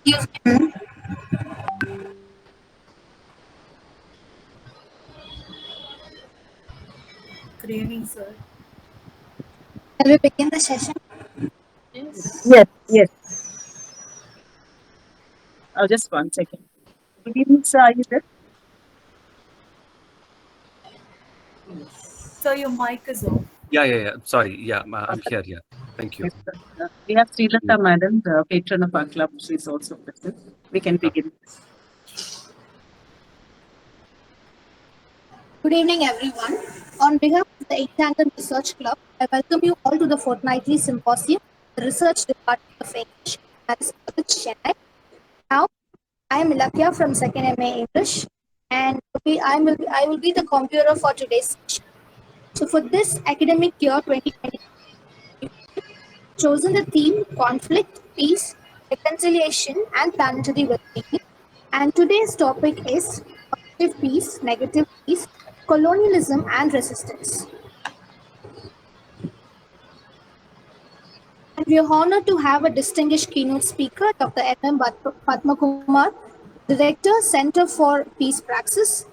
Excuse me. Good evening, sir. Shall we begin the session? Yes. Yes, yes. Just 1 second. Good evening, sir. Are you there? So your mic is off. Yeah. Sorry. Yeah, I'm Okay. here. Yeah. Thank you. Yes, sir. We have Srilata Madam, the patron of our club. She is also present. We can begin. Good evening, everyone. On behalf of the Entangled Research Club, I welcome you all to the fortnightly symposium, the Research Department of English at College, Chennai. Now, I am Ilakya from 2nd MA English, and I will be the computer for today's session. So, for this academic year 2020, chosen the theme conflict, peace, reconciliation, and planetary well-being. And today's topic is positive peace, negative peace, colonialism, and resistance. And we are honored to have a distinguished keynote speaker, Dr. M. Padmakumar, Director, Center for Peace Praxis.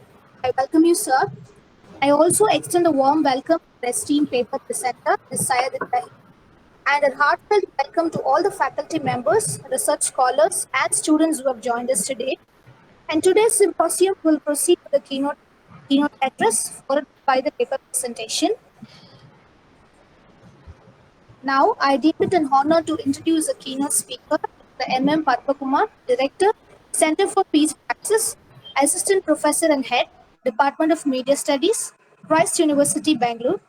I welcome you, sir. I also extend a warm welcome to our esteemed paper presenter, Ms. Syed Ibrahima, and a heartfelt welcome to all the faculty members, research scholars, and students who have joined us today. And today's symposium will proceed with the keynote address followed by the paper presentation. Now, I deem it an honor to introduce the keynote speaker, Dr. M. Padmakumar, Director, Center for Peace Praxis, Assistant Professor and Head, Department of Media Studies, Christ University, Bangalore.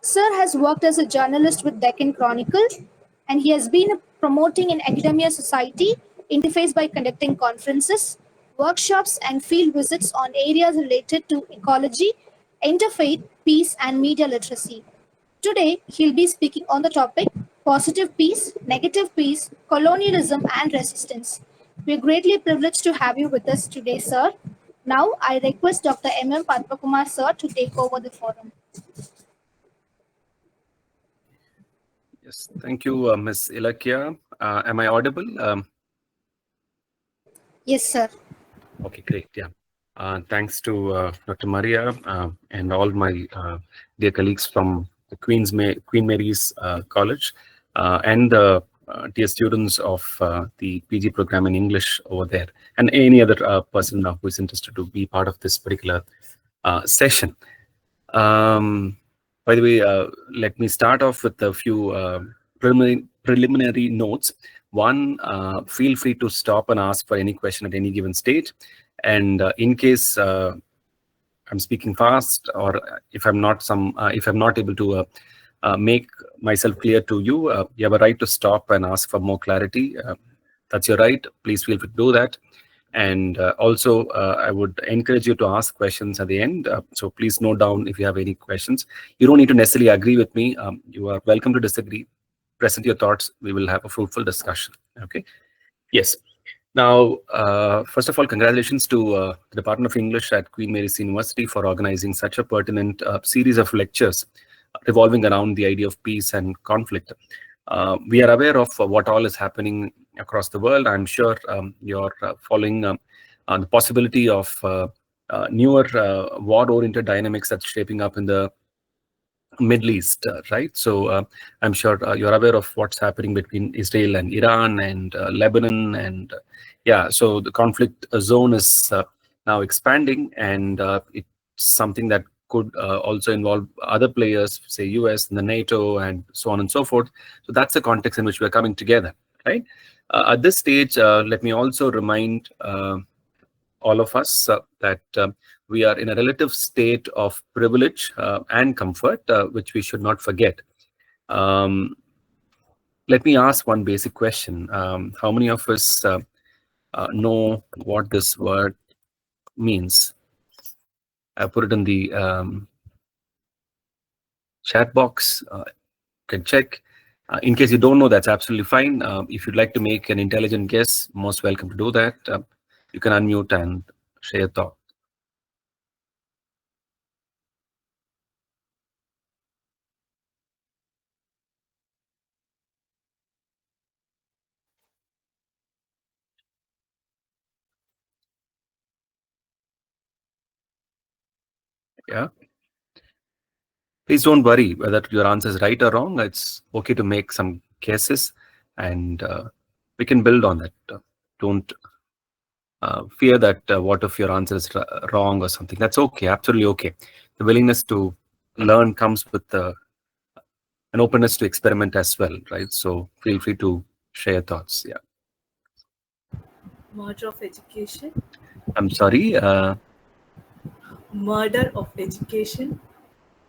Sir has worked as a journalist with Deccan Chronicle, and he has been promoting in academia society interface by conducting conferences, workshops, and field visits on areas related to ecology, interfaith, peace, and media literacy. Today, he'll be speaking on the topic positive peace, negative peace, colonialism, and resistance. We're greatly privileged to have you with us today, sir. Now, I request Dr. M. Padmakumar, sir, to take over the forum. Yes. Thank you, Ms. Ilakya. Am I audible? Yes, sir. Okay, great. Yeah. Thanks to Dr. Maria and all my dear colleagues from the Queen Mary's College and the dear students of the PG program in English over there, and any other person who is interested to be part of this particular session. By the way, let me start off with a few preliminary notes. One, feel free to stop and ask for any question at any given stage. And in case I'm speaking fast, or if I'm not able to make myself clear to you, you have a right to stop and ask for more clarity. That's your right. Please feel free to do that. And also, I would encourage you to ask questions at the end. So please note down if you have any questions. You don't need to necessarily agree with me. You are welcome to disagree. Present your thoughts. We will have a fruitful discussion. Okay. Yes. Now, first of all, congratulations to the Department of English at Queen Mary's University for organizing such a pertinent series of lectures revolving around the idea of peace and conflict. We are aware of what all is happening across the world. I'm sure you're following the possibility of newer war-oriented dynamics that's shaping up in the Middle East, right? So I'm sure you're aware of what's happening between Israel and Iran and Lebanon, and yeah, so the conflict zone is now expanding, and it's something that could also involve other players, say US and the NATO, and so on and so forth. So that's the context in which we're coming together, right? At this stage, let me also remind all of us that we are in a relative state of privilege and comfort, which we should not forget. Um, Let me ask one basic question. How many of us know what this word means? I put it in the chat box. You can check. In case you don't know, that's absolutely fine. If you'd like to make an intelligent guess, most welcome to do that. You can unmute and share your thought. Yeah. Please don't worry whether your answer is right or wrong. It's okay to make some guesses, and we can build on that. Don't fear that what if your answer is wrong or something. That's okay, absolutely okay. The willingness to learn comes with an openness to experiment as well, right? So feel free to share your thoughts. Yeah. Murder of education. I'm sorry. Murder of education.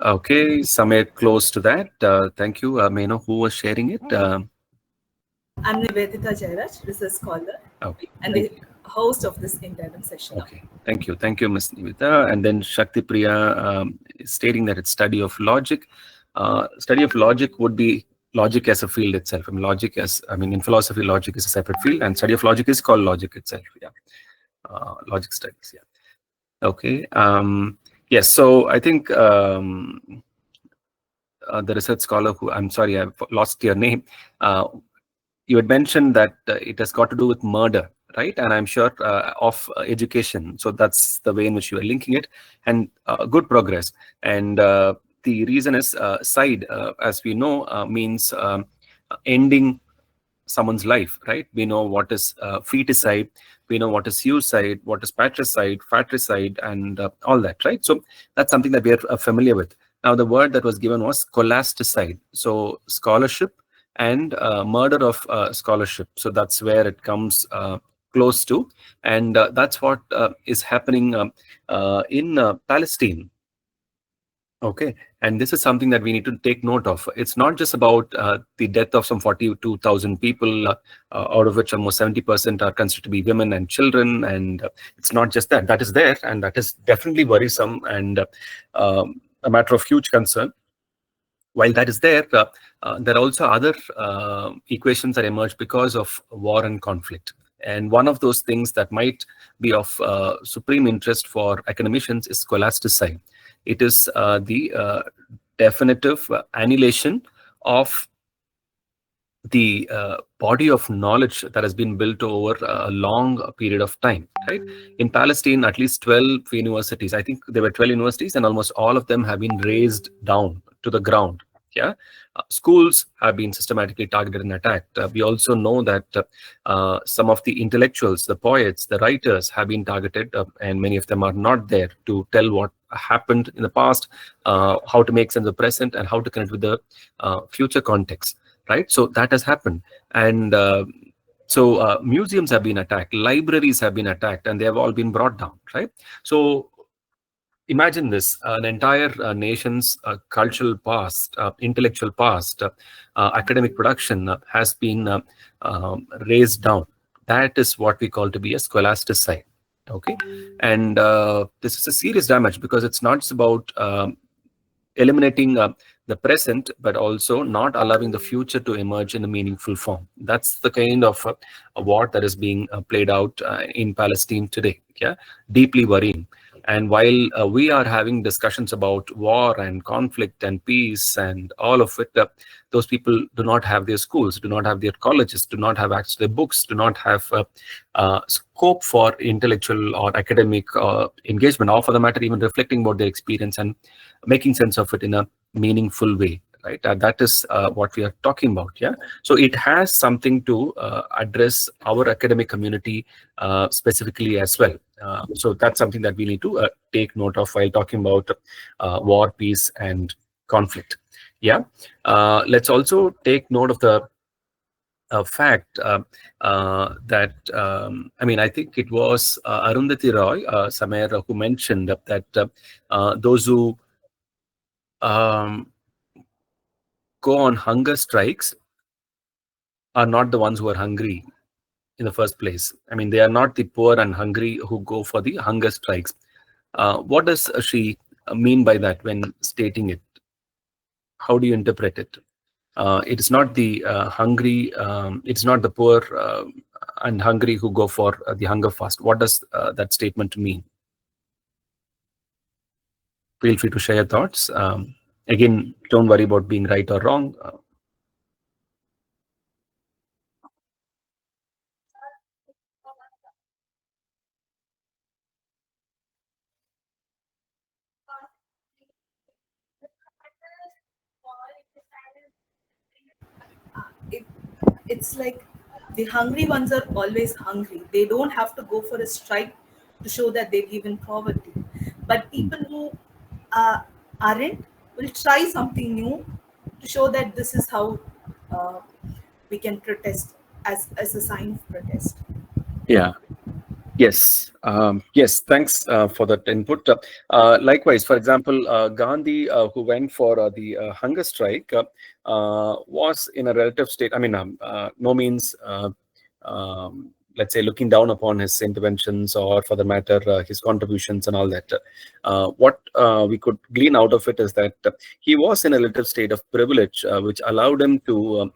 Okay, somewhere close to that. Thank you. May I know who was sharing it? I'm Nivedita Jairaj, research scholar Okay. and the host of this interim session. Okay, thank you. Thank you, Ms. Nivita. And then Shakti Priya is stating that it's study of logic. Study of logic would be logic as a field itself. I mean, in philosophy, logic is a separate field, and study of logic is called logic itself. Yeah, logic studies. Yeah. Okay. Yes. So I think the research scholar who, I'm sorry, I've lost your name. You had mentioned that it has got to do with murder, right? And I'm sure of education. So that's the way in which you are linking it, and good progress. And the reason is side, as we know, means ending someone's life, right? We know what is feticide, we know what is suicide, what is patricide, fratricide, and all that, right? So that's something that we are familiar with. Now, the word that was given was scholasticide. So scholarship and murder of scholarship. So that's where it comes close to. And that's what is happening in Palestine. Okay, and this is something that we need to take note of. It's not just about the death of some 42,000 people, out of which almost 70% are considered to be women and children. And it's not just that. That is there, and that is definitely worrisome and a matter of huge concern. While that is there, there are also other equations that emerge because of war and conflict. And one of those things that might be of supreme interest for academicians is scholasticide. It is the definitive annihilation of the body of knowledge that has been built over a long period of time, right? In Palestine, at least 12 universities, I think there were 12 universities, and almost all of them have been razed down to the ground. Yeah. Schools have been systematically targeted and attacked. We also know that some of the intellectuals, the poets, the writers have been targeted, and many of them are not there to tell what happened in the past, how to make sense of the present, and how to connect with the future context, right? So that has happened. And so museums have been attacked, libraries have been attacked, and they have all been brought down, right? So imagine this, an entire nation's cultural past, intellectual past, academic production has been raised down. That is what we call to be a scholasticide. Okay. And this is a serious damage, because it's not just about eliminating the present, but also not allowing the future to emerge in a meaningful form. That's the kind of a war that is being played out in Palestine today. Yeah, deeply worrying. And while we are having discussions about war and conflict and peace and all of it, those people do not have their schools, do not have their colleges, do not have access to their books, do not have scope for intellectual or academic engagement, or for the matter, even reflecting about their experience and making sense of it in a meaningful way, right? That is what we are talking about. Yeah. So it has something to address our academic community specifically as well. So that's something that we need to take note of while talking about war, peace, and conflict. Yeah. Let's also take note of the fact that I mean, I think it was Arundhati Roy, somewhere, who mentioned that those who um, go on hunger strikes are not the ones who are hungry in the first place. I mean, they are not the poor and hungry who go for the hunger strikes. What does she mean by that when stating it? How do you interpret it? It is not the hungry, it's not the poor and hungry who go for the hunger fast. What does that statement mean? Feel free to share your thoughts. Again, don't worry about being right or wrong. it's like the hungry ones are always hungry. They don't have to go for a strike to show that they live in poverty. But people who aren't will try something new to show that this is how uh, we can protest as a sign of protest. Yeah. Yes. Yes. Thanks for that input. Likewise, for example, Gandhi, who went for the hunger strike, was in a relative state. I mean, no means, let's say, looking down upon his interventions or, for the matter, his contributions and all that. What we could glean out of it is that he was in a relative state of privilege, which allowed him to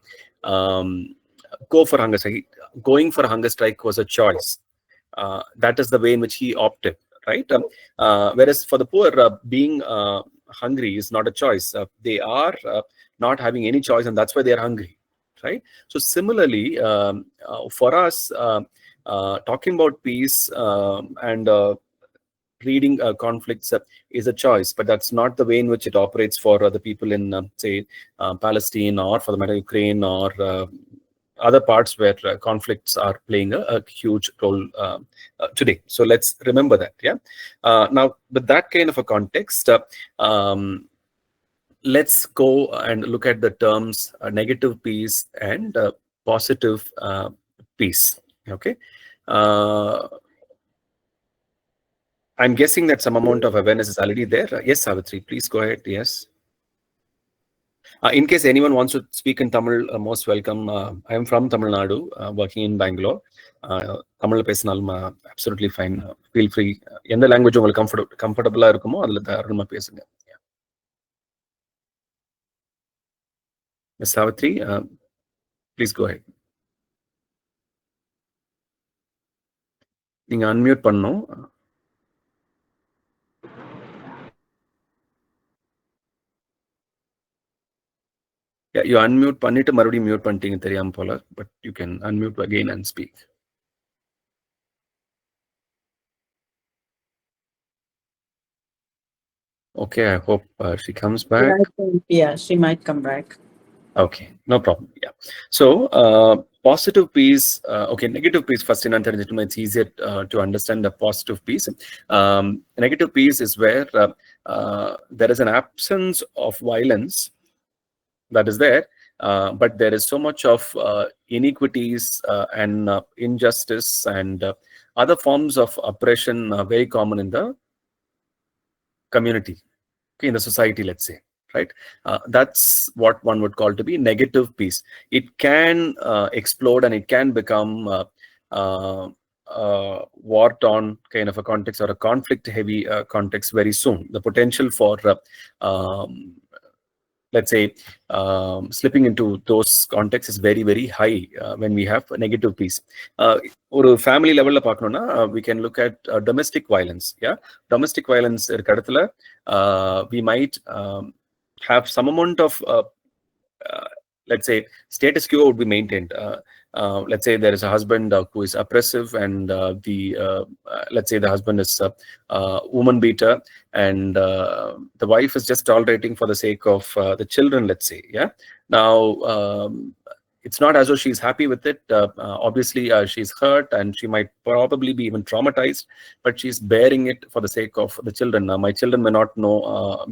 go for hunger strike. Going for a hunger strike was a choice. That is the way in which he opted, right? Whereas for the poor, being hungry is not a choice. They are not having any choice, and that's why they are hungry, right? So similarly, for us, talking about peace and reading conflicts is a choice, but that's not the way in which it operates for the people in, say, Palestine, or for the matter, Ukraine, or other parts where conflicts are playing a huge role today. So let's remember that. Yeah. Now, with that kind of a context, let's go and look at the terms negative peace and positive peace. Okay. I'm guessing that some amount of awareness is already there. Yes, Savitri, please go ahead. Yes. In case anyone wants to speak in Tamil, most welcome. I am from Tamil Nadu, working in Bangalore. Tamil பேசினாலும் absolutely fine. Feel free. எந்த language உங்களுக்கு comfortable இருக்குமோ அதுல தாராளமா பேசுங்க. Ms. Savitri, please go ahead. நீங்க unmute பண்ணணும். Yeah, you unmute பண்ணிட்டு மறுபடியும் mute பண்ணிட்டீங்க தெரியாம போல, but you can unmute again and speak. Okay, I hope she comes back. Yeah, she might come back. Okay, no problem. Yeah. So positive peace, okay, negative peace first in Antarctica, it's easier to understand the positive peace. Negative peace is where there is an absence of violence that is there, but there is so much of iniquities and injustice and other forms of oppression very common in the community, okay, in the society, let's say, right? That's what one would call to be negative peace. It can explode and it can become war-torn kind of a context or a conflict-heavy context very soon. The potential for let's say, slipping into those contexts is very, very high when we have negative peace. Or family level, we can look at domestic violence. Yeah, domestic violence, we might have some amount of, let's say, status quo would be maintained. Let's say there is a husband who is oppressive, and let's say the husband is a woman beater, and the wife is just tolerating for the sake of the children, let's say. Yeah. Now, it's not as though she's happy with it. Obviously, she's hurt, and she might probably be even traumatized, but she's bearing it for the sake of the children. My children may not know,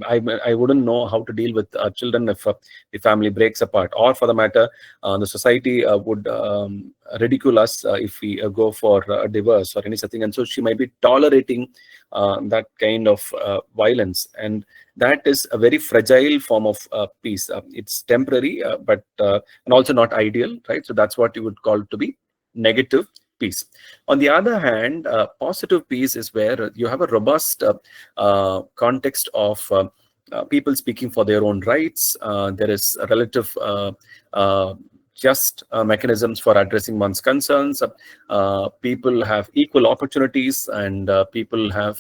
I wouldn't know how to deal with children if the family breaks apart, or for the matter, the society would ridicule us if we go for a divorce or any such thing. And so she might be tolerating that kind of violence. And that is a very fragile form of peace. It's temporary, but and also not ideal, right? So that's what you would call to be negative peace. On the other hand, positive peace is where you have a robust context of people speaking for their own rights. There is a relative just mechanisms for addressing one's concerns. People have equal opportunities, and people have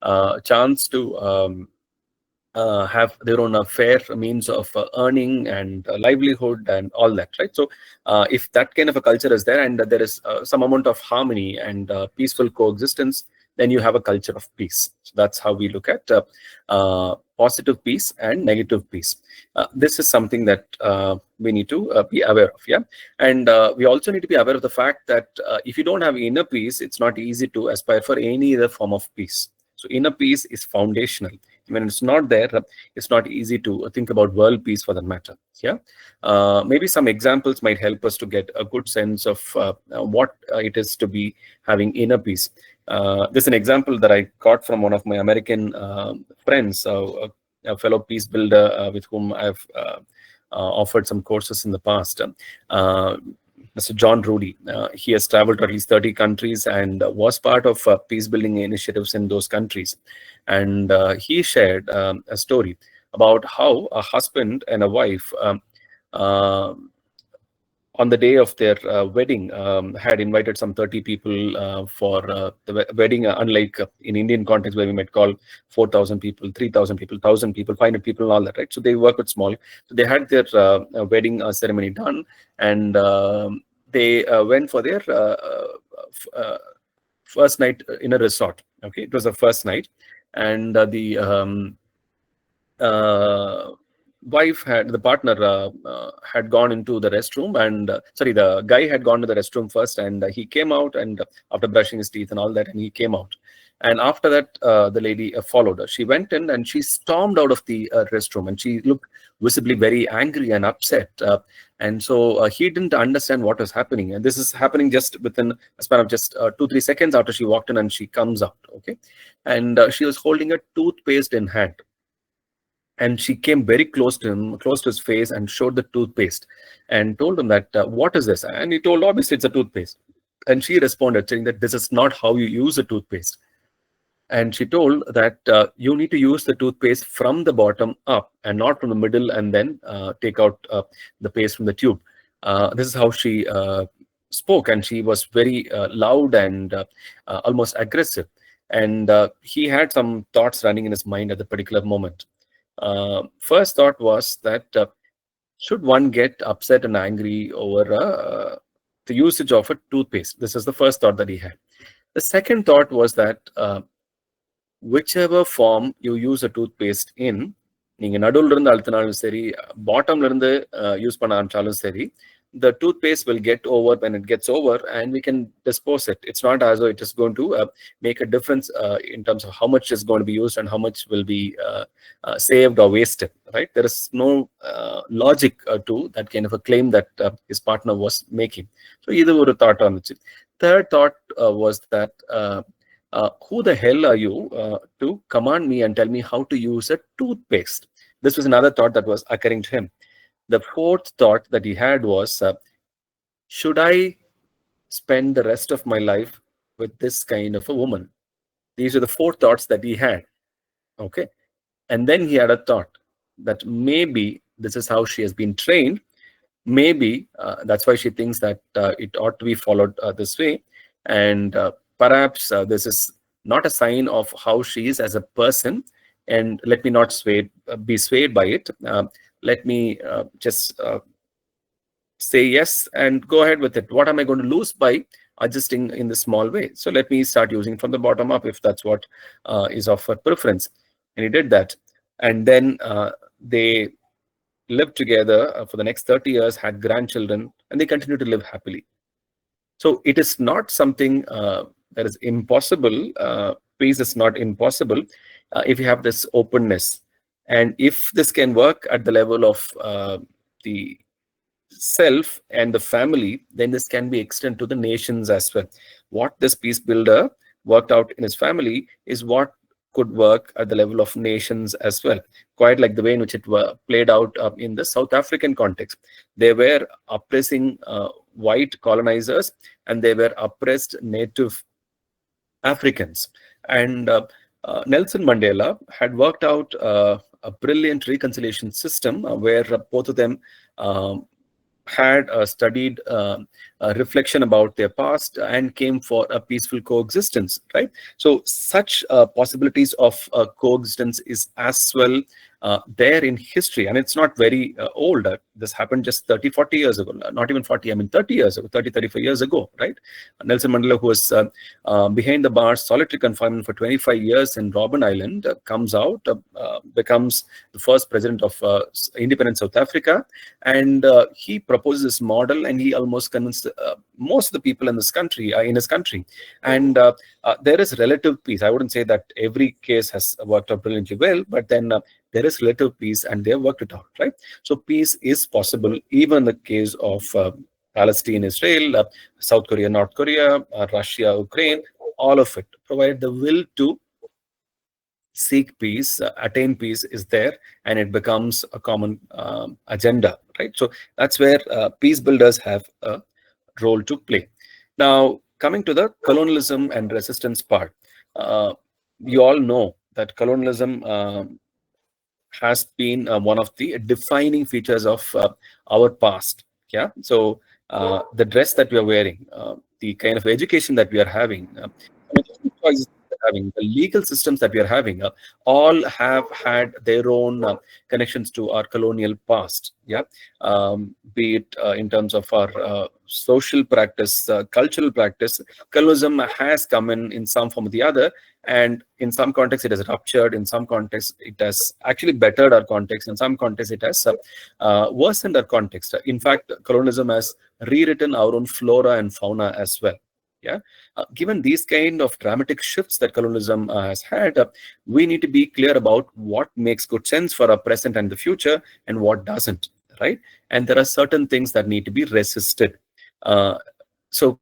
a chance to have their own fair means of earning and livelihood and all that, right? So if that kind of a culture is there, and there is some amount of harmony and peaceful coexistence, then you have a culture of peace. So that's how we look at positive peace and negative peace. This is something that we need to be aware of. Yeah, and we also need to be aware of the fact that if you don't have inner peace, it's not easy to aspire for any other form of peace. So inner peace is foundational. When it's not there, it's not easy to think about world peace for that matter. Yeah, maybe some examples might help us to get a good sense of what it is to be having inner peace. There's an example that I got from one of my American friends, a fellow peace builder with whom I've offered some courses in the past. Mr. John Rudy. He has traveled to at least 30 countries and was part of peace building initiatives in those countries. And he shared a story about how a husband and a wife on the day of their wedding had invited some 30 people for the wedding, unlike in Indian context where we might call 4,000 people, 3,000 people, 1,000 people, 500 people and all that, right? So they work with small. So they had their wedding ceremony done, and they went for their first night in a resort. Okay, it was the first night, and the the partner had gone into the restroom, and sorry, the guy had gone to the restroom first, and he came out, and after brushing his teeth and all that, and he came out. And after that, the lady followed her. She went in and she stormed out of the restroom, and she looked visibly very angry and upset. And so he didn't understand what was happening. And this is happening just within a span of just 2-3 seconds after she walked in and she comes out. Okay, and she was holding a toothpaste in hand. And she came very close to him, close to his face, and showed the toothpaste and told him that, what is this? And he told, obviously, it's a toothpaste. And she responded saying that this is not how you use a toothpaste. And she told that you need to use the toothpaste from the bottom up and not from the middle and then take out the paste from the tube. This is how she spoke, and she was very loud and almost aggressive. And he had some thoughts running in his mind at the particular moment. First thought was that should one get upset and angry over the usage of a toothpaste? This is the first thought that he had. The second thought was that whichever form you use a toothpaste in, நீங்க நடுவுல இருந்து அழுத்தினாலும் சரி, பாட்டம்ல இருந்து use பண்ண ஆரம்பிச்சாலும் சரி, the toothpaste will get over when it gets over, and we can dispose it. It's not as though it is going to make a difference in terms of how much is going to be used and how much will be saved or wasted, right? There is no logic to that kind of a claim that his partner was making. So either ஒரு thought இருந்துச்சு. Third thought was that who the hell are you to command me and tell me how to use a toothpaste? This was another thought that was occurring to him. The fourth thought that he had was, should I spend the rest of my life with this kind of a woman? These are the four thoughts that he had. Okay. And then he had a thought that maybe this is how she has been trained. Maybe that's why she thinks that it ought to be followed this way. And perhaps this is not a sign of how she is as a person. And let me not be swayed by it. Let me just say yes and go ahead with it. What am I going to lose by adjusting in this small way? So let me start using from the bottom up if that's what is of her preference. And he did that. And then they lived together for the next 30 years, had grandchildren, and they continue to live happily. So it is not something that is impossible. Peace is not impossible if you have this openness. And if this can work at the level of the self and the family, then this can be extended to the nations as well. What this peace builder worked out in his family is what could work at the level of nations as well. Quite like the way in which it played out in the South African context. They were oppressing white colonizers, and they were oppressed native Africans. And Nelson Mandela had worked out a brilliant reconciliation system where both of them had studied reflection about their past and came for a peaceful coexistence, right? So such possibilities of coexistence is as well there in history, and it's not very old. This happened just 30, 40 years ago, not even 40, I mean 30 years ago, 30, 35 years ago, right? Nelson Mandela, who was behind the bars, solitary confinement for 25 years in Robben Island, comes out, becomes the first president of independent South Africa, and he proposes this model, and he almost convinced most of the people in this country, and there is relative peace. I wouldn't say that every case has worked out brilliantly well, but then there is relative peace, and they have worked it out, right? So peace is possible, even in the case of Palestine, Israel, South Korea, North Korea, Russia, Ukraine, all of it, provided the will to seek peace, attain peace is there, and it becomes a common agenda, right? So that's where peace builders have a role to play. Now, coming to the colonialism and resistance part, you all know that colonialism has been one of the defining features of our past. Yeah. So the dress that we are wearing, the kind of education that we are having, the choices that we are having, the legal systems that we are having, all have had their own connections to our colonial past. Yeah. Be it in terms of our social practice, cultural practice, colonialism has come in some form or the other. And in some context, it has ruptured. In some context, it has actually bettered our context. In some context, it has worsened our context. In fact, colonialism has rewritten our own flora and fauna as well. Yeah. Given these kind of dramatic shifts that colonialism has had, we need to be clear about what makes good sense for our present and the future, and what doesn't. Right. And there are certain things that need to be resisted. So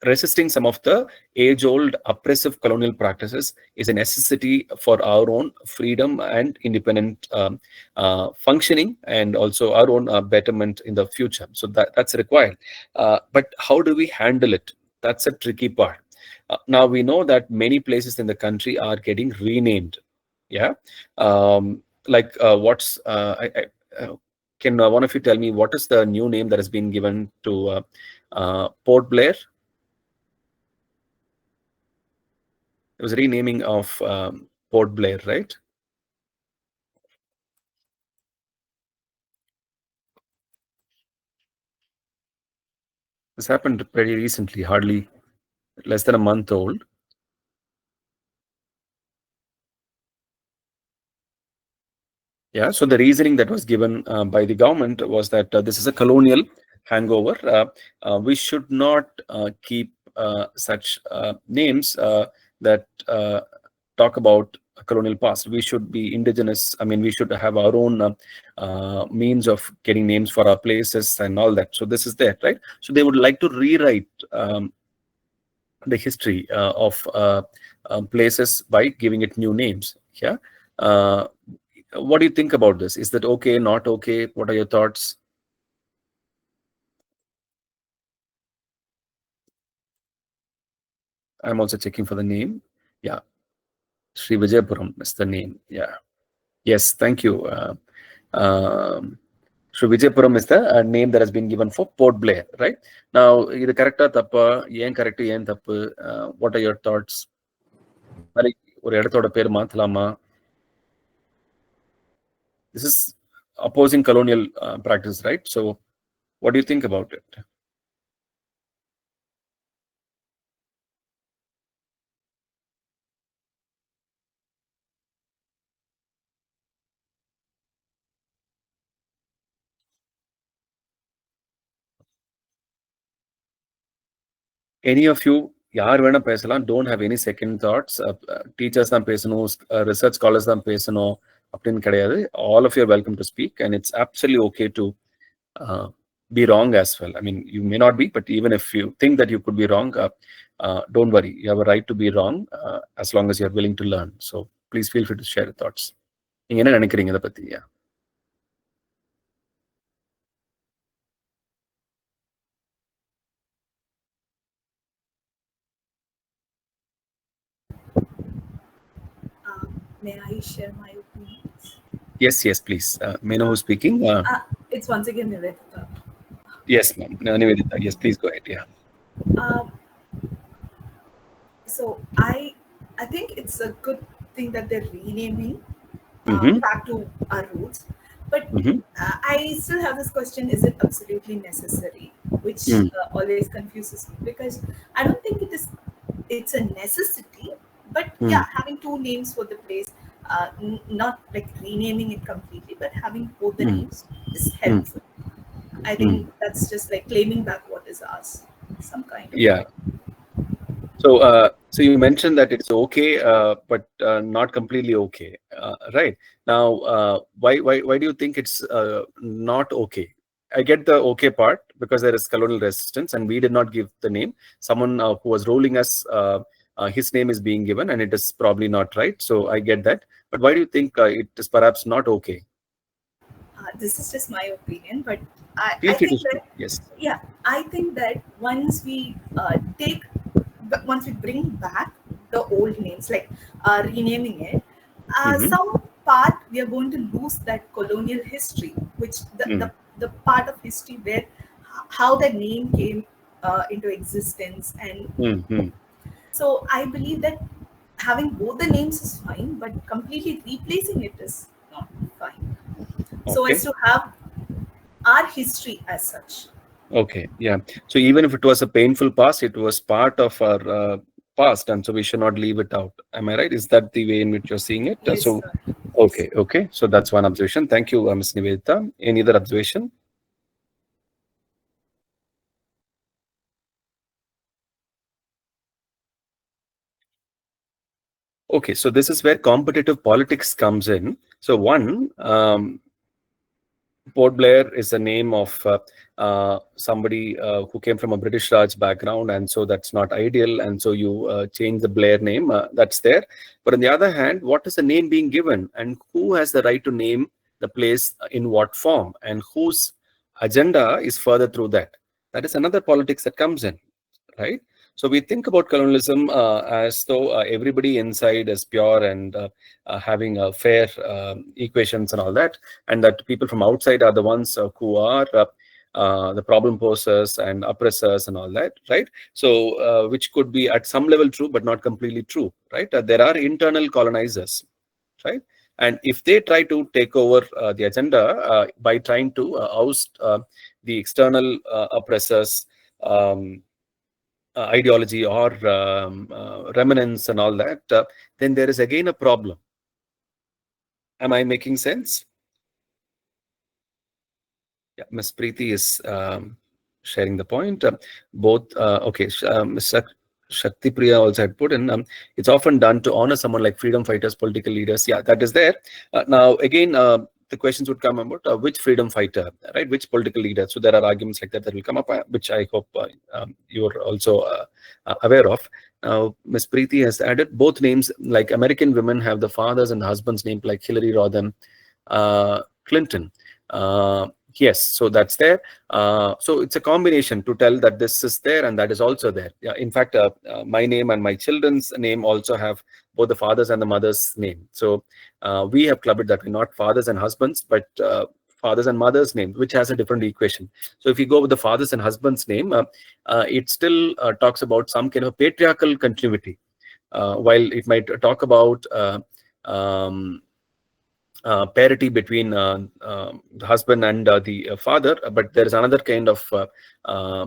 resisting some of the age-old oppressive colonial practices is a necessity for our own freedom and independent functioning, and also our own betterment in the future. So that's required. But how do we handle it? That's a tricky part. Now we know that many places in the country are getting renamed. Yeah. Like what's can one of you tell me what is the new name that has been given to Port Blair? It was renaming of Port Blair, right? This happened pretty recently, hardly less than a month old. Yeah, so the reasoning that was given by the government was that this is a colonial hangover. We should not keep such names that talk about a colonial past. We should be indigenous. I mean, we should have our own means of getting names for our places and all that. So this is there, right? So they would like to rewrite the history of places by giving it new names. Yeah. What do you think about this? Is that okay, not okay? What are your thoughts? I'm also checking for the name. Yeah. Sri Vijayapuram is the name. Yeah. Yes, thank you. Sri Vijayapuram is the name that has been given for Port Blair, right? Now, is it correct or tappa? Yen correct, yen tappu? What are your thoughts? ஒரு இடத்தோட பேர் மாத்தலாமா? This is opposing colonial practice, right? So what do you think about it? Any of you, யார் வேணா பேசலாம், don't have any second thoughts. Teachers தான் பேசணும், research scholars தான் பேசணும் அப்படின்னு கிடையாது. All of you are welcome to speak, and it's absolutely okay to be wrong as well. I mean, you may not be, but even if you think that you could be wrong, don't worry. You have a right to be wrong as long as you're willing to learn. So please feel free to share your thoughts. நீங்க என்ன நினைக்கிறீங்க இதை பத்தி? May I share my opinions? Yes, please. May I know who's speaking? It's once again Nivedita. Yes, ma'am. No, Nivedita, yes, please go ahead. Yeah. Um, so I think it's a good thing that they're renaming Mm-hmm. back to our roots. But Mm-hmm. I still have this question: is it absolutely necessary? Which always confuses me, because I don't think it's a necessity. But yeah, Mm-hmm. having two names for the place, not like renaming it completely, but having both the Mm-hmm. names is helpful. I think Mm-hmm. that's just like claiming back what is ours, some kind of Yeah. way. So, so you mentioned that it's okay, but not completely okay, right? Now, why do you think it's not okay? I get the okay part because there is colonial resistance, and we did not give the name. Someone who was ruling us, his name is being given, and it is probably not right. So I get that. But why do you think it is perhaps not okay? This is just my opinion, but Feel I free to think speak. that, Yes. yeah, I think that once we bring back the old names, like renaming it, Mm-hmm. some part we are going to lose that colonial history, which the part of history where how the name came into existence. And Mm-hmm. so I believe that having both the names is fine, but completely replacing it is not fine, so as Okay. to have our history as such. Okay, yeah. So even if it was a painful past, it was part of our past, and so we should not leave it out. Am I right? Is that the way in which you're seeing it? Yes, So, sir. Yes. okay, okay. So that's one observation. Thank you, Ms. Nivedita. Any other observation? Okay, so this is where competitive politics comes in. So one, Port Blair is the name of somebody who came from a British Raj background, and so that's not ideal. And so you change the Blair name. That's there. But on the other hand, what is the name being given, and who has the right to name the place in what form, and whose agenda is further through that? That is another politics that comes in, right? So we think about colonialism as though everybody inside is pure and having fair equations and all that, and that people from outside are the ones who are the problem posers and oppressors and all that, right? So which could be at some level true, but not completely true, right? There are internal colonizers, right? And if they try to take over the agenda by trying to oust the external oppressors, um, ideology or remnants and all that, then there is again a problem. Am I making sense? Yeah, Ms. Preeti is sharing the point. Both, okay, Ms. Shakti Priya also had put in, it's often done to honor someone like freedom fighters, political leaders. Yeah, that is there. Now, again, the questions would come about which freedom fighter, right? Which political leader? So there are arguments like that that will come up, which I hope you are also aware of. Now, Ms. Preeti has added both names, like American women have the fathers and the husbands named like Hillary Rodham, Clinton. Yes, so that's there. So it's a combination to tell that this is there and that is also there. Yeah, in fact, my name and my children's name also have both the father's and the mother's name. So we have clubbed it that way, not fathers and husbands, but fathers and mothers' name, which has a different equation. So if you go with the fathers and husbands' name, it still talks about some kind of patriarchal continuity, while it might talk about um, parity between the husband and the father, but there is another kind of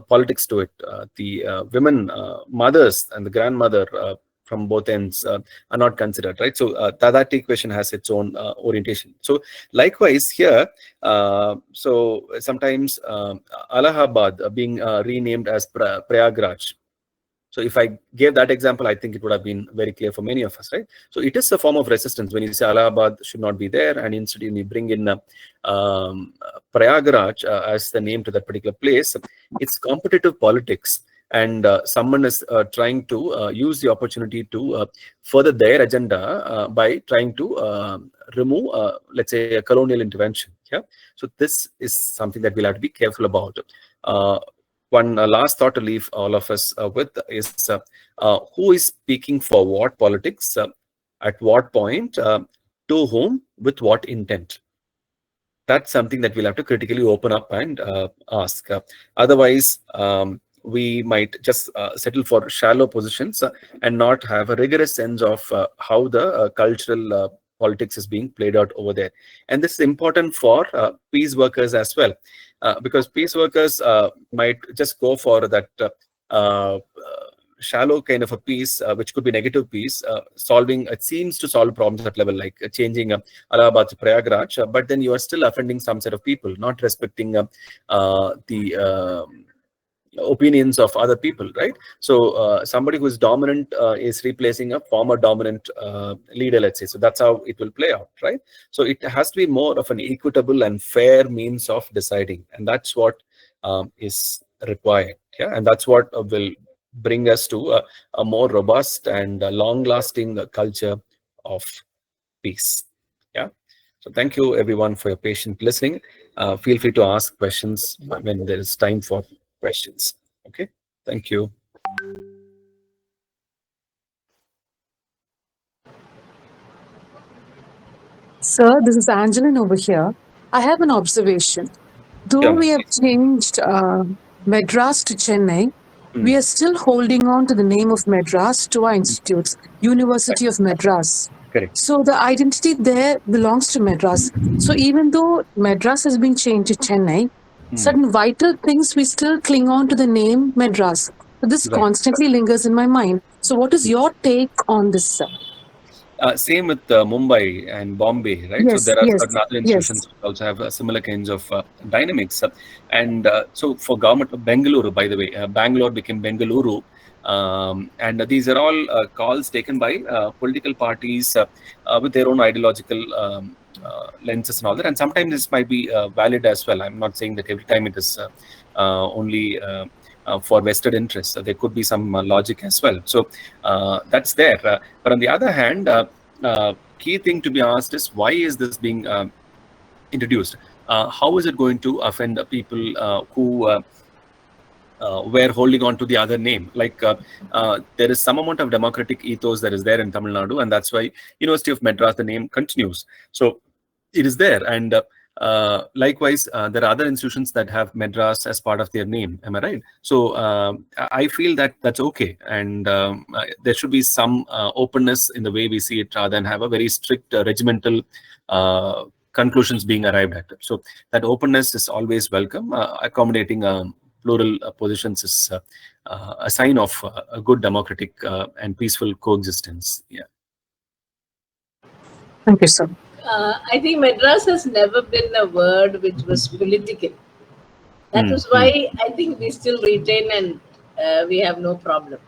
politics to it. The women, mothers, and the grandmother from both ends are not considered, right? So that equation has its own orientation. So likewise here, so sometimes Allahabad being renamed as Prayagraj. So if I gave that example, I think it would have been very clear for many of us, right? So it is a form of resistance when you say Allahabad should not be there, and instead you bring in Prayagraj as the name to that particular place. It's competitive politics, and someone is trying to use the opportunity to further their agenda by trying to remove, let's say, a colonial intervention. Yeah. So this is something that we'll have to be careful about. One last thought to leave all of us with is who is speaking for what politics, at what point, to whom, with what intent. that's something that we'll have to critically open up and ask. Otherwise, we might just settle for shallow positions and not have a rigorous sense of how the cultural politics is being played out over there. And this is important for peace workers as well, because peace workers might just go for that uh, shallow kind of a piece, which could be negative piece, solving, it seems to solve problems at level like changing Allahabad to Prayagraj, but then you are still offending some set of people, not respecting the opinions of other people, right? So somebody who is dominant is replacing a former dominant leader, let's say. So that's how it will play out, right? So it has to be more of an equitable and fair means of deciding, and that's what is required. Yeah, and that's what will bring us to a more robust and long-lasting culture of peace. Yeah. So thank you everyone for your patient listening. Feel free to ask questions when there is time for questions. Okay. Thank you. Sir, this is Angeline over here. I have an observation. Though Yeah. we have changed Madras to Chennai, we are still holding on to the name of Madras to our institutes, University of Madras. Correct. So the identity there belongs to Madras. So even though Madras has been changed to Chennai, certain vital things we still cling on to the name Madras. So this Right. constantly lingers in my mind. So what is your take on this, sir? Same with Mumbai and Bombay, right? So Yes, there are yes, certain other yes. institutions which also have similar kinds of dynamics. And so for government of Bangalore, by the way, Bangalore became Bengaluru. And these are all calls taken by political parties with their own ideological lenses and all that. And sometimes this might be valid as well. I'm not saying that every time it is only for vested interests. There could be some logic as well. So that's there. But on the other hand, key thing to be asked is, why is this being introduced? How is it going to offend the people who were holding on to the other name? Like there is some amount of democratic ethos that is there in Tamil Nadu, and that's why University of Madras, the name continues. So it is there. And likewise, there are other institutions that have Madras as part of their name. Am I right? So I feel that that's okay, and there should be some openness in the way we see it, rather than have a very strict regimental conclusions being arrived at. So that openness is always welcome. Accommodating plural positions is a sign of a good democratic and peaceful coexistence. Yeah. Thank you, sir. I think Madras has never been a word which was political. That is why I think we still retain, and we have no problem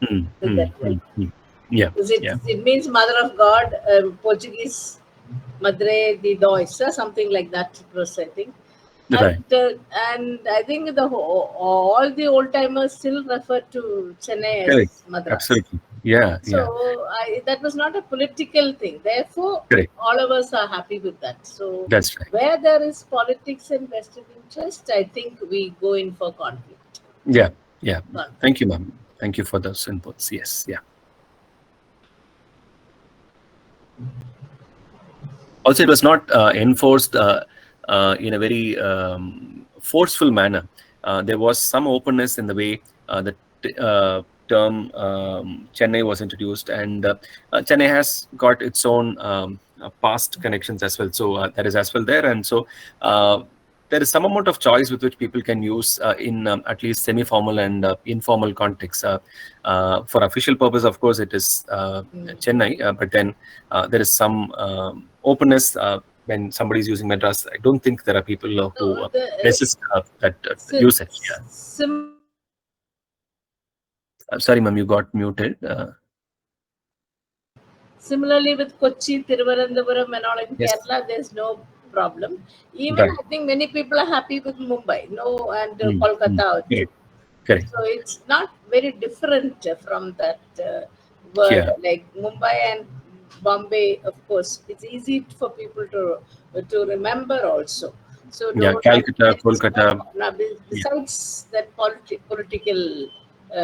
with that word. Yeah. Because it means mother of God, Portuguese, Madre de Deus, or something like that it was, I think. Right. And I think all the old timers still refer to Chennai Correct. as Madras. Absolutely. Yeah. So that was not a political thing. Therefore, Correct. all of us are happy with that. So That's right. where there is politics and vested interest, I think we go in for conflict. Yeah. Yeah. Thank you, ma'am. Thank you for those inputs. Yes. Yeah. Also, it was not enforced in a very forceful manner. There was some openness in the way the term Chennai was introduced, and Chennai has got its own past connections as well. So that is as well there, and so there is some amount of choice with which people can use in at least semi-formal and informal contexts. For official purpose, of course, it is Chennai, but then there is some openness when somebody is using Madras. I don't think there are people who resist that usage. Yeah. Sorry, ma'am, you got muted. Similarly, with Kochi, Thiruvananthapuram and all in Kerala, there's no problem. Even I think many people are happy with Mumbai, and Kolkata too. Correct. So it's not very different from that word. Yeah. Like Mumbai and Bombay, of course, it's easy for people to remember also. So Calcutta, Kolkata. Besides that political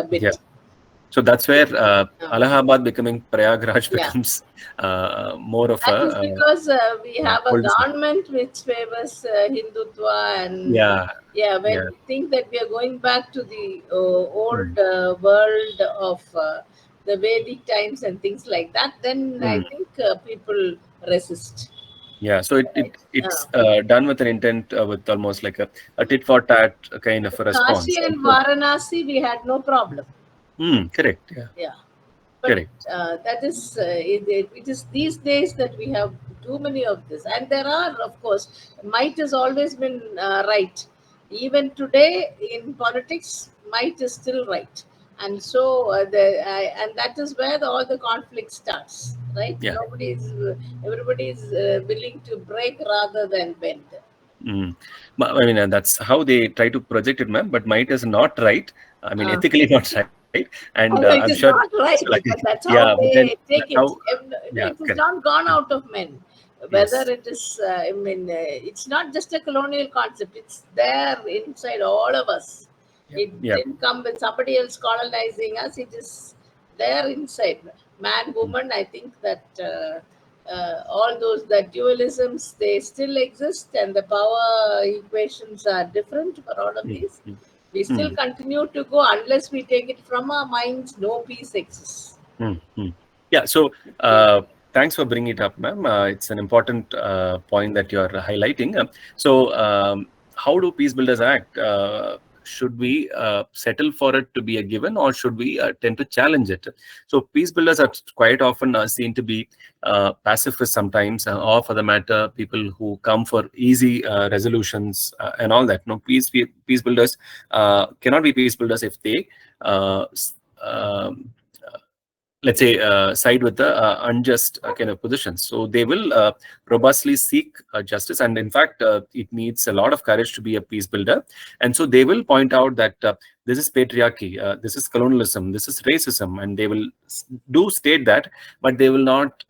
bit. Yeah. So that's where Allahabad becoming Prayagraj Yeah. becomes more of That a is because we have a cul-de-sac. government which favors Hindutva, and Yeah, when yeah. we think that we are going back to the old Mm. world of the Vedic times and things like that, then I Mm. think people resist. Yeah, so Right? it's done with an intent, with almost like a tit for tat kind of a Kashi response. and Varanasi, we had no problem. Correct. Yeah, Yeah. But correct. that is it is these days that we have too many of this, and there are, of course, might has always been right. Even today in politics, might is still right, and so and that is where all the conflict starts, right? Yeah. Everybody is willing to break rather than bend. Mm. I mean, that's how they try to project it, ma'am. But might is not right. I mean, Uh, ethically not right. And Although I'm it is sure, not right, like, but that's how yeah. But then they take that's it. how, yeah, It has correct. not gone out of men. Whether Yes. it is, it's not just a colonial concept. It's there inside all of us. Yep. It Yep. didn't come with somebody else colonizing us. It is there inside. Man, woman. I think that all those the dualisms, they still exist, and the power equations are different for all of Mm. these. Mm. We still Mm. continue to go unless we take it from our minds. No peace exists. Yeah. So thanks for bringing it up, ma'am. It's an important point that you're highlighting. How do peace builders act? Should we settle for it to be a given, or should we tend to challenge it? So peace builders are quite often seen to be pacifists sometimes, or for the matter, people who come for easy resolutions and all that. No, peace builders cannot be peace builders if they let's say side with the unjust kind of positions. So they will robustly seek justice, and in fact it needs a lot of courage to be a peace builder. And so they will point out that this is patriarchy, this is colonialism, this is racism, and they will do state that, but they will not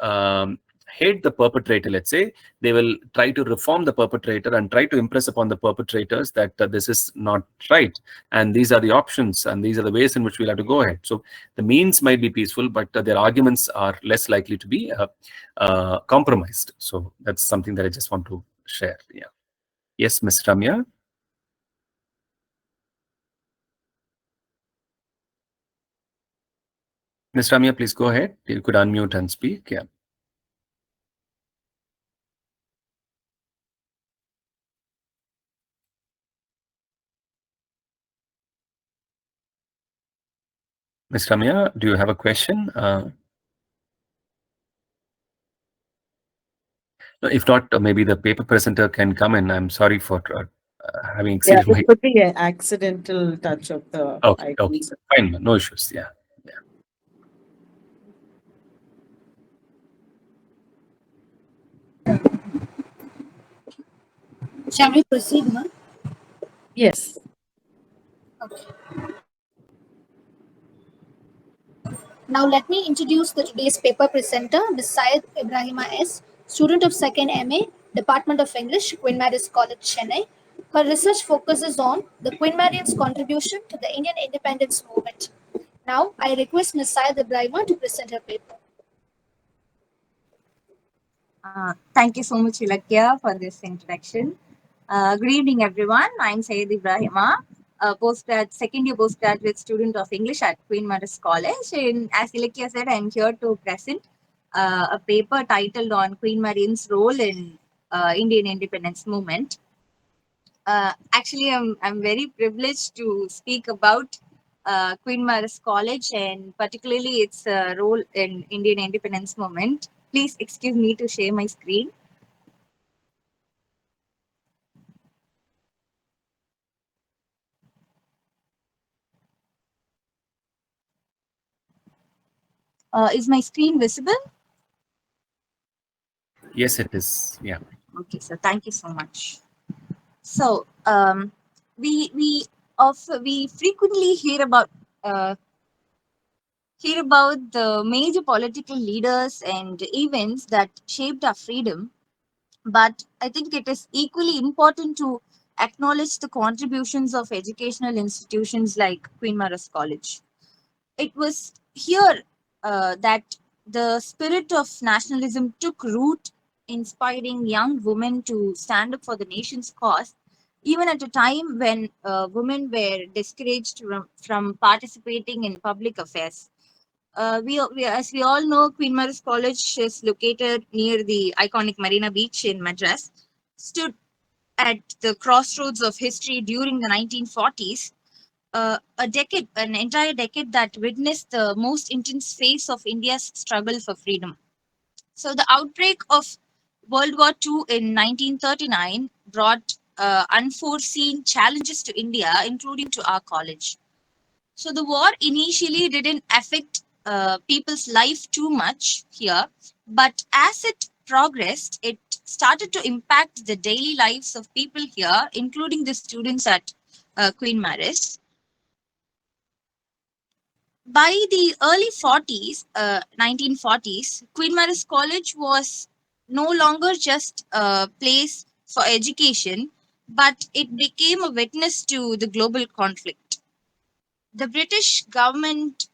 hate the perpetrator. Let's say they will try to reform the perpetrator and try to impress upon the perpetrators that this is not right, and these are the options, and these are the ways in which we'll have to go ahead. So the means might be peaceful, but their arguments are less likely to be compromised. So that's something that I just want to share. Yeah. Yes, Ms. Ramya. Ms. Ramya, please go ahead. You could unmute and speak. Yeah. Ms. Ramya, do you have a question? If not, maybe the paper presenter can come in. I'm sorry for having Yeah, exceeded it my. could be an accidental touch of the Okay, icon. fine, no issues. Yeah. Shall we proceed, ma'am? Yes. Okay. Now let me introduce the today's paper presenter, Ms. Syed Ibrahima S, student of 2nd MA, Department of English, Queenmarians College, Chennai. Her research focuses on the Queenmarians' contribution to the Indian independence movement. Now I request Ms. Syed Ibrahima to present her paper. Thank you so much, Ilakya, for this introduction. Good evening, everyone. I'm Syed Ibrahima, a second year postgraduate student of English at Queenmarians College. And as Ilakya said, I'm here to present a paper titled on Queenmarians' role in Indian independence movement. Actually, I'm very privileged to speak about Queenmarians College and particularly its role in Indian independence movement. Please excuse me to share my screen. Is my screen visible? Yes, it is. Yeah. Okay, so thank you so much. So we frequently hear about the major political leaders and events that shaped our freedom, but I think it is equally important to acknowledge the contributions of educational institutions like Queenmarians College. it was here that the spirit of nationalism took root, inspiring young women to stand up for the nation's cause, even at a time when women were discouraged from participating in public affairs. As we all know, Queen Mary's College is located near the iconic Marina Beach in Madras, stood at the crossroads of history during the 1940s, an entire decade that witnessed the most intense phase of India's struggle for freedom. So, the outbreak of World War II in 1939 brought unforeseen challenges to India, including to our college. So, the war initially didn't affect people's life too much here, but as it progressed, it started to impact the daily lives of people here, including the students at Queen Mary's. By the early 40s, 1940s, Queen Mary's College was no longer just a place for education, but it became a witness to the global conflict. The British government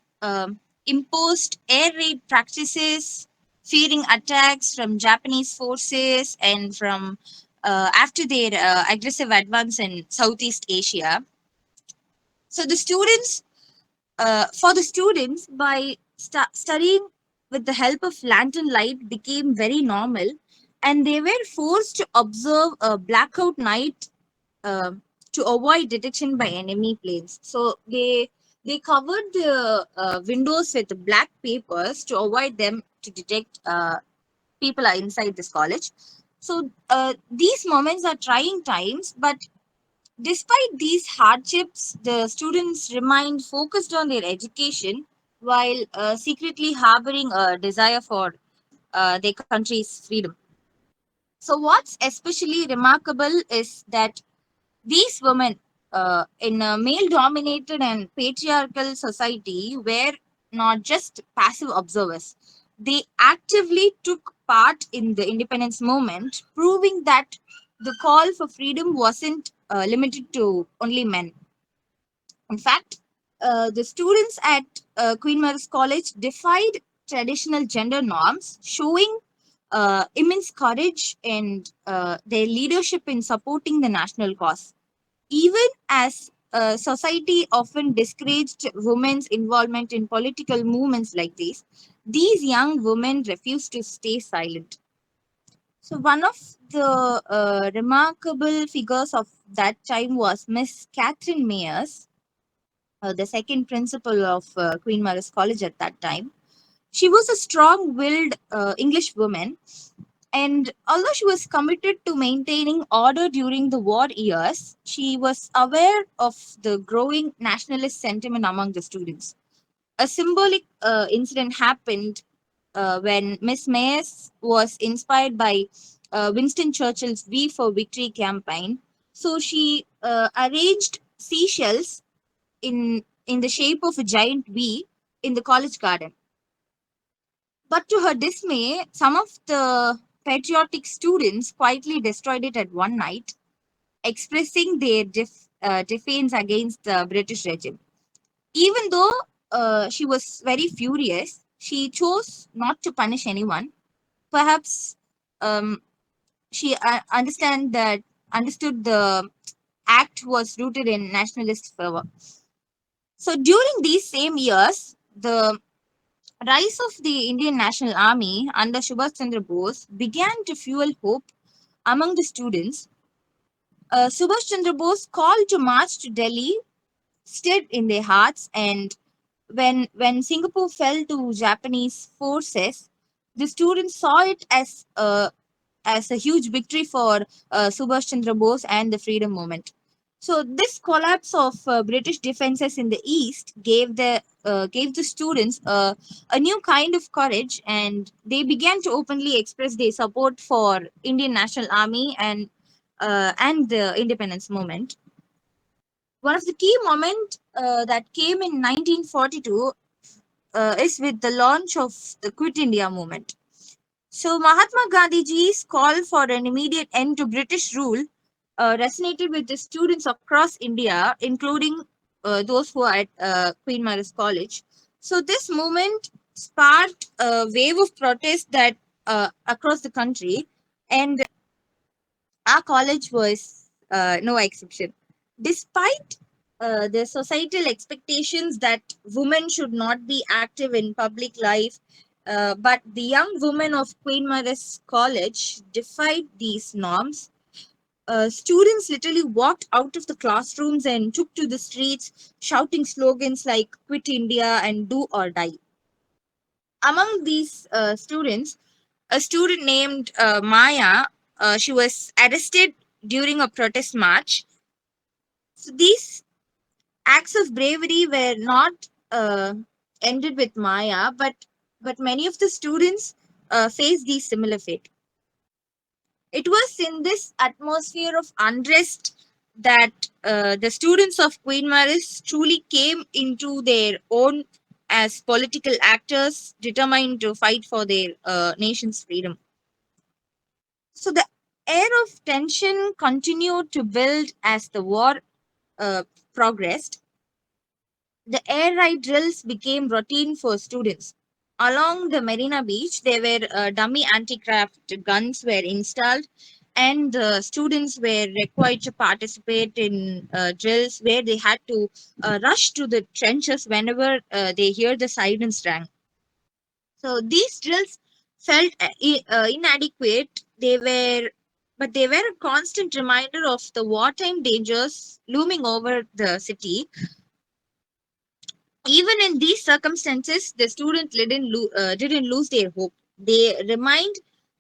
imposed air raid practices, fearing attacks from Japanese forces and from after their aggressive advance in Southeast Asia. So for the students, by studying with the help of lantern light became very normal, and they were forced to observe a blackout night uh, to avoid detection by enemy planes. So they covered the windows with black papers to avoid them to detect people are inside this college. So these moments are trying times, but despite these hardships, the students remained focused on their education while secretly harboring a desire for their country's freedom. So, what's especially remarkable is that these women in a male dominated and patriarchal society were not just passive observers. They actively took part in the independence movement, proving that the call for freedom wasn't limited to only men. In fact, the students at Queen Mary's College defied traditional gender norms, showing immense courage and their leadership in supporting the national cause. Even as society often discouraged women's involvement in political movements like these young women refused to stay silent. So, one of the remarkable figures of that time was Miss Catherine Mayers, the second principal of Queen Mary's College at that time. She was a strong willed English woman, and although she was committed to maintaining order during the war years, she was aware of the growing nationalist sentiment among the students. A symbolic incident happened when Miss Mayes was inspired by Winston Churchill's V for Victory campaign. So she arranged seashells in the shape of a giant V in the college garden. But to her dismay, some of the patriotic students quietly destroyed it at one night, expressing their defiance against the British regime. Even though she was very furious, she chose not to punish anyone. Perhaps she understood the act was rooted in nationalist fervor. So during these same years, the rise of the Indian National Army under Subhash Chandra Bose began to fuel hope among the students. Subhash Chandra Bose called to march to Delhi stood in their hearts, and when Singapore fell to Japanese forces, the students saw it as a huge victory for Subhash Chandra Bose and the freedom movement. So this collapse of British defenses in the east gave the students a new kind of courage, and they began to openly express their support for Indian National Army and the independence movement. One of the key moments that came in 1942 is with the launch of the Quit India movement. So Mahatma Gandhiji's call for an immediate end to British rule resonated with the students across India, including those who are at Queen Mary's College. So this movement sparked a wave of protest that across the country, and our college was no exception. Despite the societal expectations that women should not be active in public life, but the young women of Queenmarians College defied these norms. Students literally walked out of the classrooms and took to the streets, shouting slogans like "Quit India" and "Do or Die." Among these students, a student named Maya, she was arrested during a protest march. So these acts of bravery were not ended with Maya, but many of the students faced the similar fate. It was in this atmosphere of unrest that the students of Queen Maris truly came into their own as political actors determined to fight for their nation's freedom. So the air of tension continued to build as the war uh, progressed. The air raid drills became routine for students. Along the Marina Beach, there were dummy anti-craft guns were installed, and the students were required to participate in drills where they had to rush to the trenches whenever they hear the sirens rang. So these drills felt inadequate. But they were a constant reminder of the wartime dangers looming over the city. Even in these circumstances, the students didn't lose their hope. They remained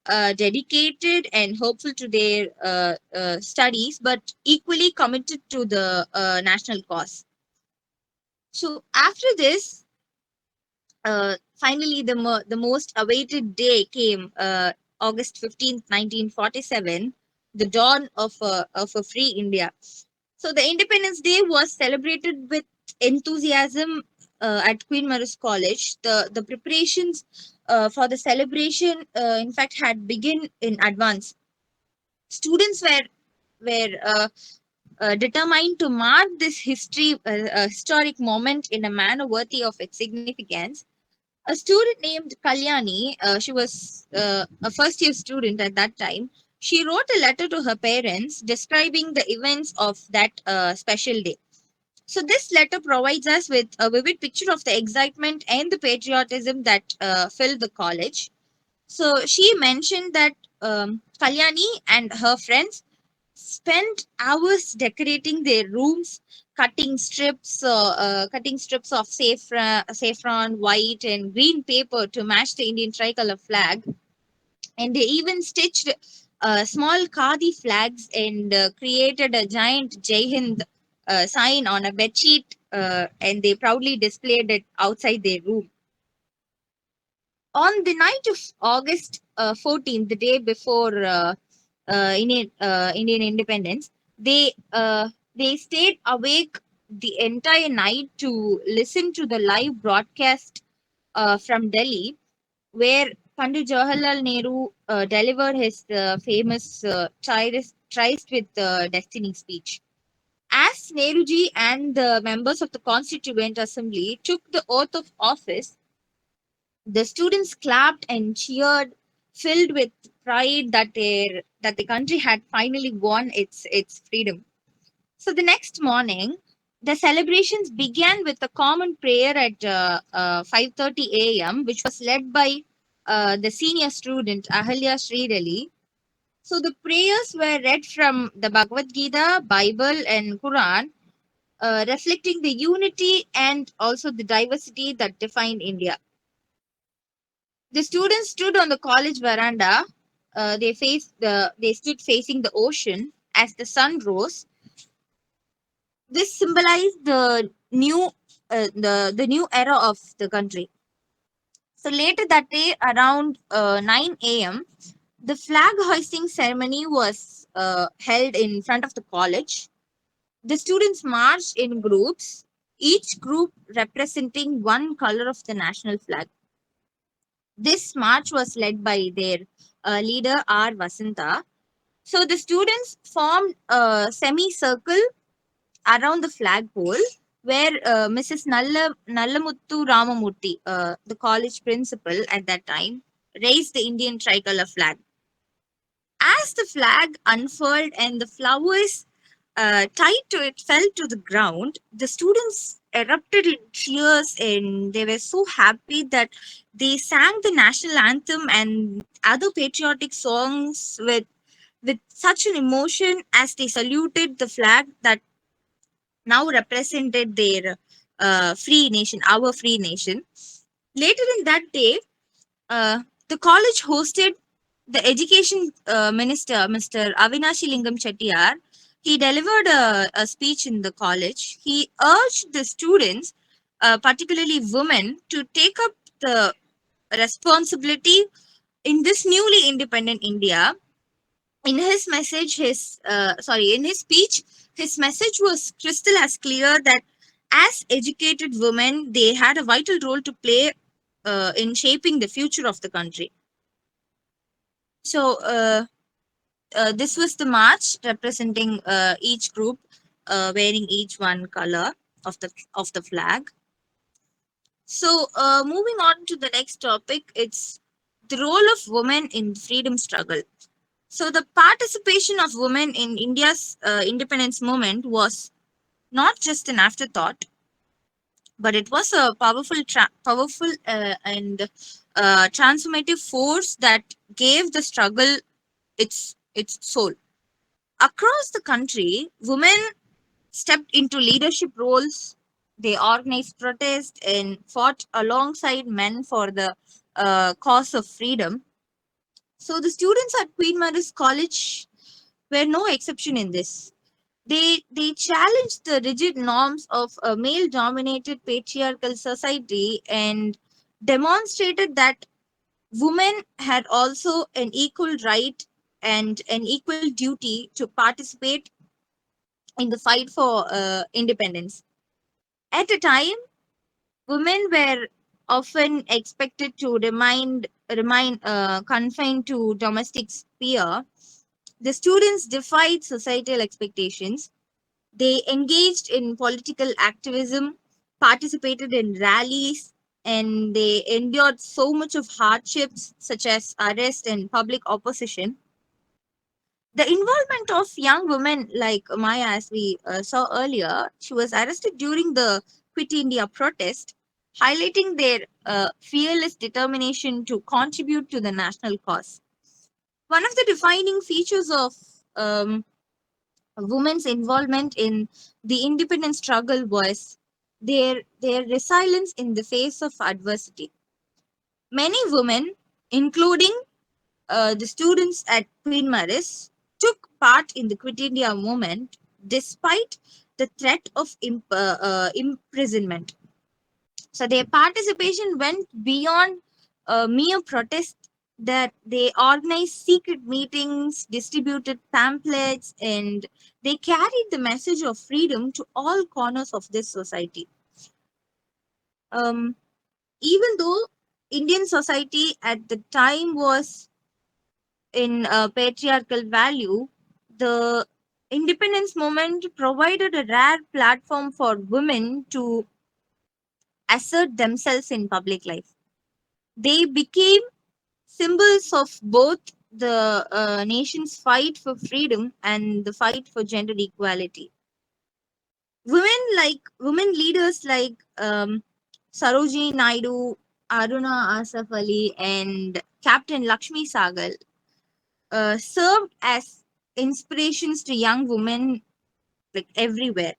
dedicated and hopeful to their studies, but equally committed to the national cause. So after this, finally, the most awaited day came, August 15th, 1947, the dawn of a free India. So the Independence Day was celebrated with enthusiasm at Queen Mary's College. The preparations for the celebration, in fact, had begun in advance. Students were determined to mark this historic moment in a manner worthy of its significance. A student named Kalyani, she was a first year student at that time. She wrote a letter to her parents describing the events of that special day. So, this letter provides us with a vivid picture of the excitement and the patriotism that filled the college. So, she mentioned that Kalyani and her friends spent hours decorating their rooms, cutting strips of saffron, white, and green paper to match the Indian tricolor flag, and they even stitched small khadi flags and created a giant Jai Hind sign on a bedsheet, and they proudly displayed it outside their room. On the night of August 14th, the day before Indian independence, they stayed awake the entire night to listen to the live broadcast from Delhi, where Pandit Jawaharlal Nehru delivered his famous Tryst with Destiny speech. As Nehruji and the members of the Constituent Assembly took the oath of office, the students clapped and cheered, filled with pride that the country had finally won its freedom. So the next morning, the celebrations began with a common prayer at 5:30 a.m., which was led by the senior student Ahalya Sridali. So the prayers were read from the Bhagavad Gita, Bible, and Quran, reflecting the unity and also the diversity that defined India. The students stood on the college veranda. They stood facing the ocean as the sun rose. This symbolized the new era of the country. So later that day, around 9 a.m., the flag hoisting ceremony was held in front of the college. The students marched in groups, each group representing one color of the national flag. This march was led by their leader R. Vasanta. So the students formed a semicircle around the flagpole, where Mrs. Nallamuthu Ramamurthy, the college principal at that time, raised the Indian tricolor flag. As the flag unfurled and the flowers tied to it fell to the ground, the students erupted in cheers and they were so happy that they sang the national anthem and other patriotic songs with such an emotion as they saluted the flag that now represented their free nation, our free nation. Later in that day, the college hosted the education minister, Mr. Avinashi Lingam Chettiar. He delivered a speech in the college. He urged the students, particularly women, to take up the responsibility in this newly independent India. In his message, in his speech, his message was crystal as clear that as educated women, they had a vital role to play in shaping the future of the country. So this was the march representing each group wearing each one color of the flag. So moving on to the next topic, it's the role of women in freedom struggle. So the participation of women in India's independence movement was not just an afterthought, but it was a powerful and transformative force that gave the struggle its soul. Across the country, women stepped into leadership roles. They organized protests and fought alongside men for the cause of freedom. So the students at Queenmarians College were no exception in this. They challenged the rigid norms of a male-dominated patriarchal society and demonstrated that women had also an equal right and an equal duty to participate in the fight for independence. At a time, women were often expected to remain confined to domestic sphere. The students defied societal expectations. They engaged in political activism, participated in rallies, and they endured so much of hardships such as arrest and public opposition. The involvement of young women like Maya, as we saw earlier, she was arrested during the Quit India protest, highlighting their fearless determination to contribute to the national cause. One of the defining features of women's involvement in the independence struggle was their resilience in the face of adversity. Many women, including the students at Queenmarians, took part in the Quit India movement despite the threat of imprisonment. So their participation went beyond mere protest, that they organized secret meetings, distributed pamphlets, and they carried the message of freedom to all corners of this society. Even though Indian society at the time was in patriarchal value, the independence movement provided a rare platform for women to assert themselves in public life. They became symbols of both the nation's fight for freedom and the fight for gender equality. Women leaders like Sarojini Naidu, Aruna Asaf Ali, and Captain Lakshmi Sagal served as inspirations to young women like everywhere.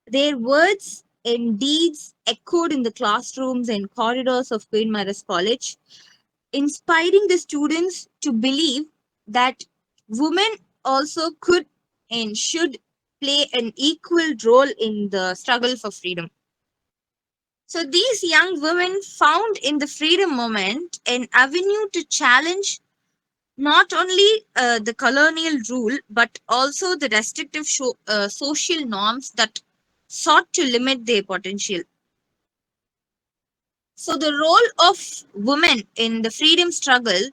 Their words and deeds echoed in the classrooms and corridors of Queenmarians College, inspiring the students to believe that women also could and should play an equal role in the struggle for freedom. So these young women found in the freedom movement an avenue to challenge not only the colonial rule, but also the restrictive social norms that sought to limit their potential. So the role of women in the freedom struggle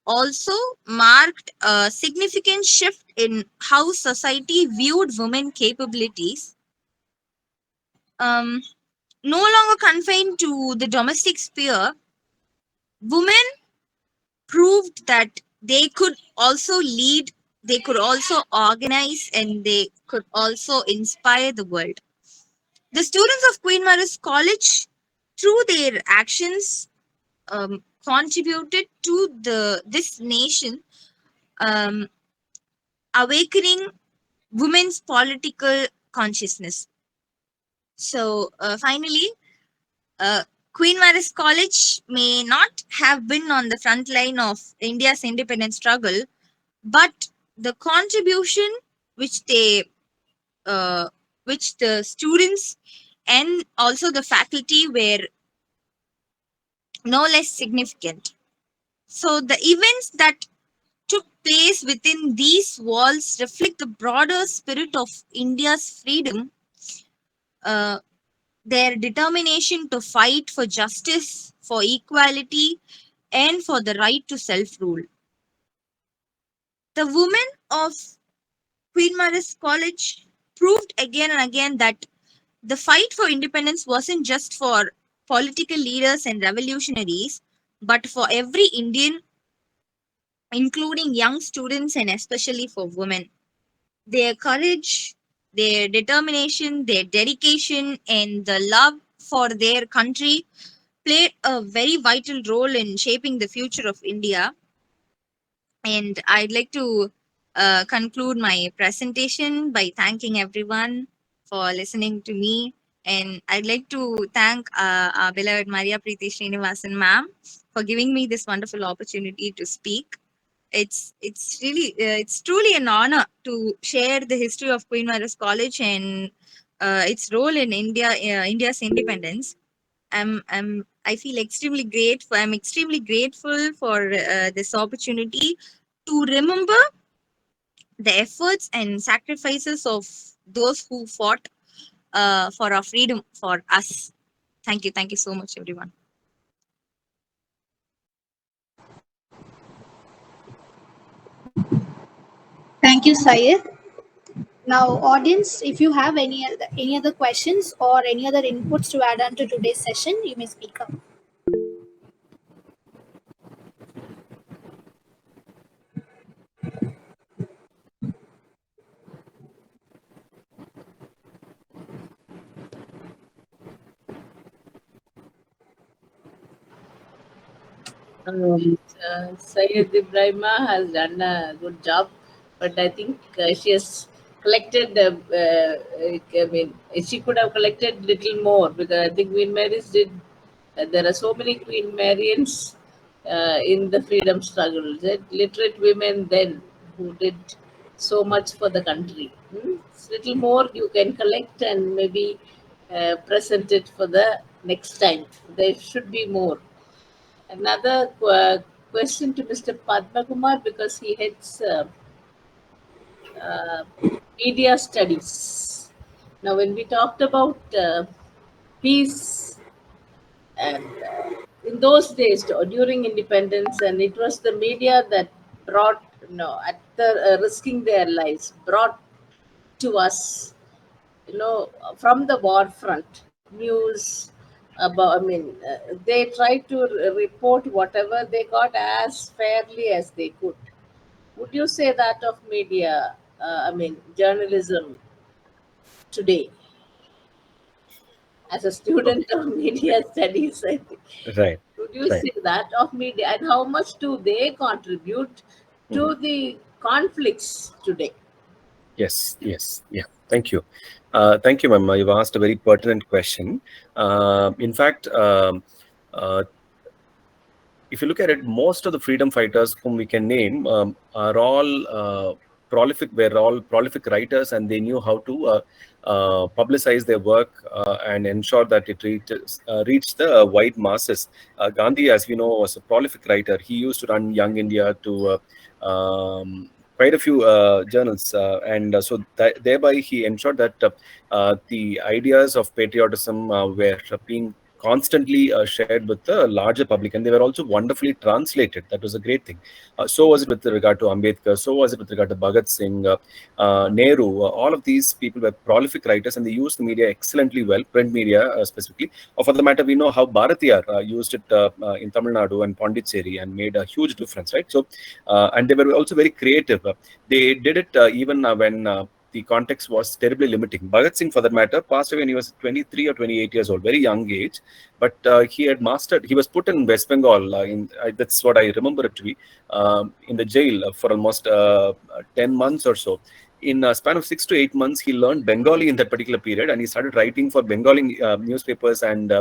also marked a significant shift in how society viewed women capabilities. no longer confined to the domestic sphere, women proved that they could also lead, they could also organize, and they could also inspire the world. The students of Queen Mary's College, through their actions, contributed to this nation, um, awakening women's political consciousness. So finally, Queen Mary's College may not have been on the front line of India's independence struggle, but the contribution which they which the students and also the faculty were no less significant. So the events that took place within these walls reflect the broader spirit of India's freedom, uh, their determination to fight for justice, for equality, and for the right to self rule. The women of Queen Mary's College proved again and again that the fight for independence wasn't just for political leaders and revolutionaries, but for every Indian, including young students and especially for women. Their courage, their determination, their dedication, and the love for their country played a very vital role in shaping the future of India. And I'd like to conclude my presentation by thanking everyone for listening to me. And I'd like to thank our beloved Maria Preeti Srinivasan ma'am for giving me this wonderful opportunity to speak. It's really it's truly an honor to share the history of Queen Mary's College and its role in India's independence. I feel extremely grateful. I'm extremely grateful for this opportunity to remember the efforts and sacrifices of those who fought for our freedom for us. Thank you. Thank you so much, everyone. Thank you, Syed. Now, audience, if you have any other questions or any other inputs to add on to today's session, you may speak up. Syed Ibrahima has done a good job, but I think she has collected. I mean, she could have collected little more because I think Queen Mary's did. There are so many Queenmarians in the freedom struggle. Literate women then who did so much for the country. It's little more you can collect and maybe present it for the next time. There should be more. Another question to Mr. Padmakumar because he heads uh, media studies. Now, when we talked about peace and in those days during independence, and it was the media that brought, at the risking their lives, brought to us, from the war front news about. I mean, they tried to report whatever they got as fairly as they could. Would you say that of media? I mean, journalism today, as a student of media studies, I think. Right. Would you Right. say that of media, and how much do they contribute to the conflicts today? Yes, yes, yeah. Thank you. Thank you, ma'am. You've asked a very pertinent question. In fact, if you look at it, most of the freedom fighters whom we can name are all were all prolific writers, and they knew how to publicize their work and ensure that it reached the wide masses. Gandhi, as we know, was a prolific writer. He used to run Young India to quite a few journals, and so thereby he ensured that the ideas of patriotism were being constantly shared with the larger public, and they were also wonderfully translated. That was a great thing. So was it with regard to Ambedkar, so was it with regard to Bhagat Singh, Nehru. All of these people were prolific writers, and they used the media excellently well, print media specifically. Or for the matter, we know how Bharatiyar used it in Tamil Nadu and Pondicherry and made a huge difference, right? So, and they were also very creative. They did it even when the context was terribly limiting. Bhagat Singh, for that matter, passed away when he was 23 or 28 years old, very young age. But he had mastered, he was put in West Bengal, that's what I remember it to be, in the jail for almost 10 months or so. In a span of 6 to 8 months, he learned Bengali in that particular period, and he started writing for Bengali newspapers and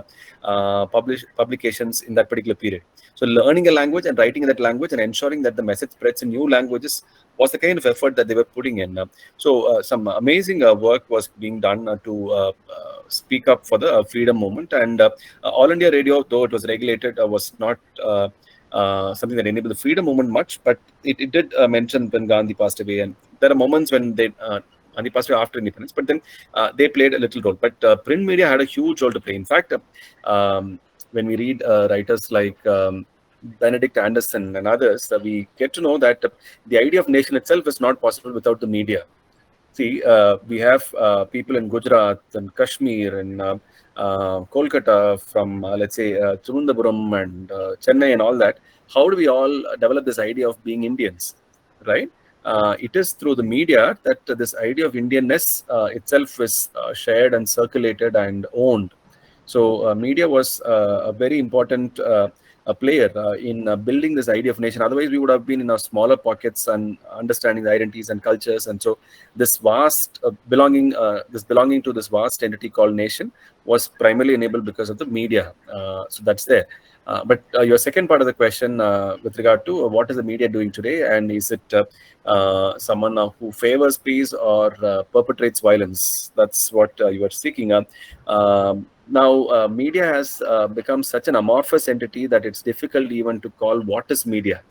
publications in that particular period. So learning a language and writing in that language and ensuring that the message spreads in new languages was the kind of effort that they were putting in. So some amazing work was being done to speak up for the freedom movement. And All India Radio, though it was regulated, was not something that enabled the freedom movement much, but it did mention when Gandhi passed away. And there are moments when Gandhi passed away after independence, but then they played a little role. But print media had a huge role to play. In fact, when we read writers like Benedict Anderson and others, we get to know that the idea of nation itself is not possible without the media. See, we have people in Gujarat and Kashmir and Kolkata from, let's say, Trivandrum and Chennai and all that. How do we all develop this idea of being Indians, right? It is through the media that this idea of Indianness itself is shared and circulated and owned. So media was a very important a player in building this idea of nation. Otherwise, we would have been in our smaller pockets and understanding the identities and cultures. And so this vast belonging to this vast entity called nation was primarily enabled because of the media. So that's there. But your second part of the question with regard to what is the media doing today, and is it someone who favors peace or perpetrates violence? That's what you are seeking. Now, media has become such an amorphous entity that it's difficult even to call what is media.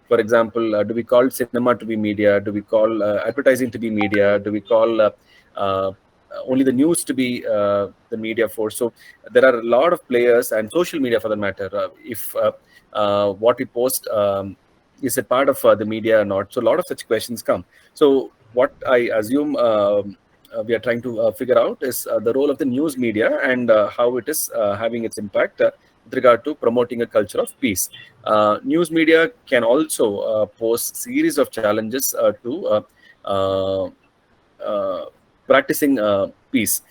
For example, do we call cinema to be media? Do we call advertising to be media? Do we call only the news to be the media force? So there are a lot of players, and social media for that matter. If what we post, is it part of the media or not? So a lot of such questions come. So what I assume we are trying to figure out is the role of the news media and how it is having its impact with regard to promoting a culture of peace. News media can also pose series of challenges to practicing peace.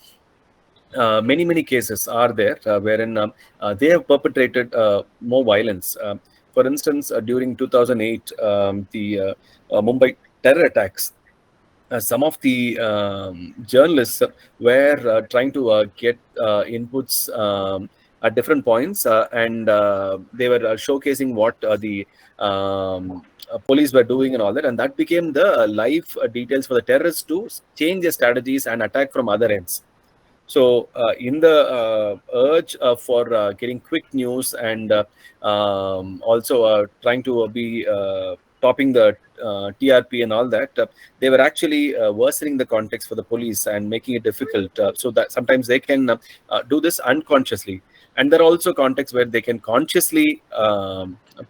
Many cases are there wherein they have perpetrated more violence. For instance, during 2008, the Mumbai terror attacks, some of the journalists were trying to get inputs at different points, and they were showcasing what the police were doing and all that, and that became the live details for the terrorists to change their strategies and attack from other ends. So in the urge for getting quick news and also trying to be topping the TRP and all that, they were actually worsening the context for the police and making it difficult, so that sometimes they can do this unconsciously. And there are also contexts where they can consciously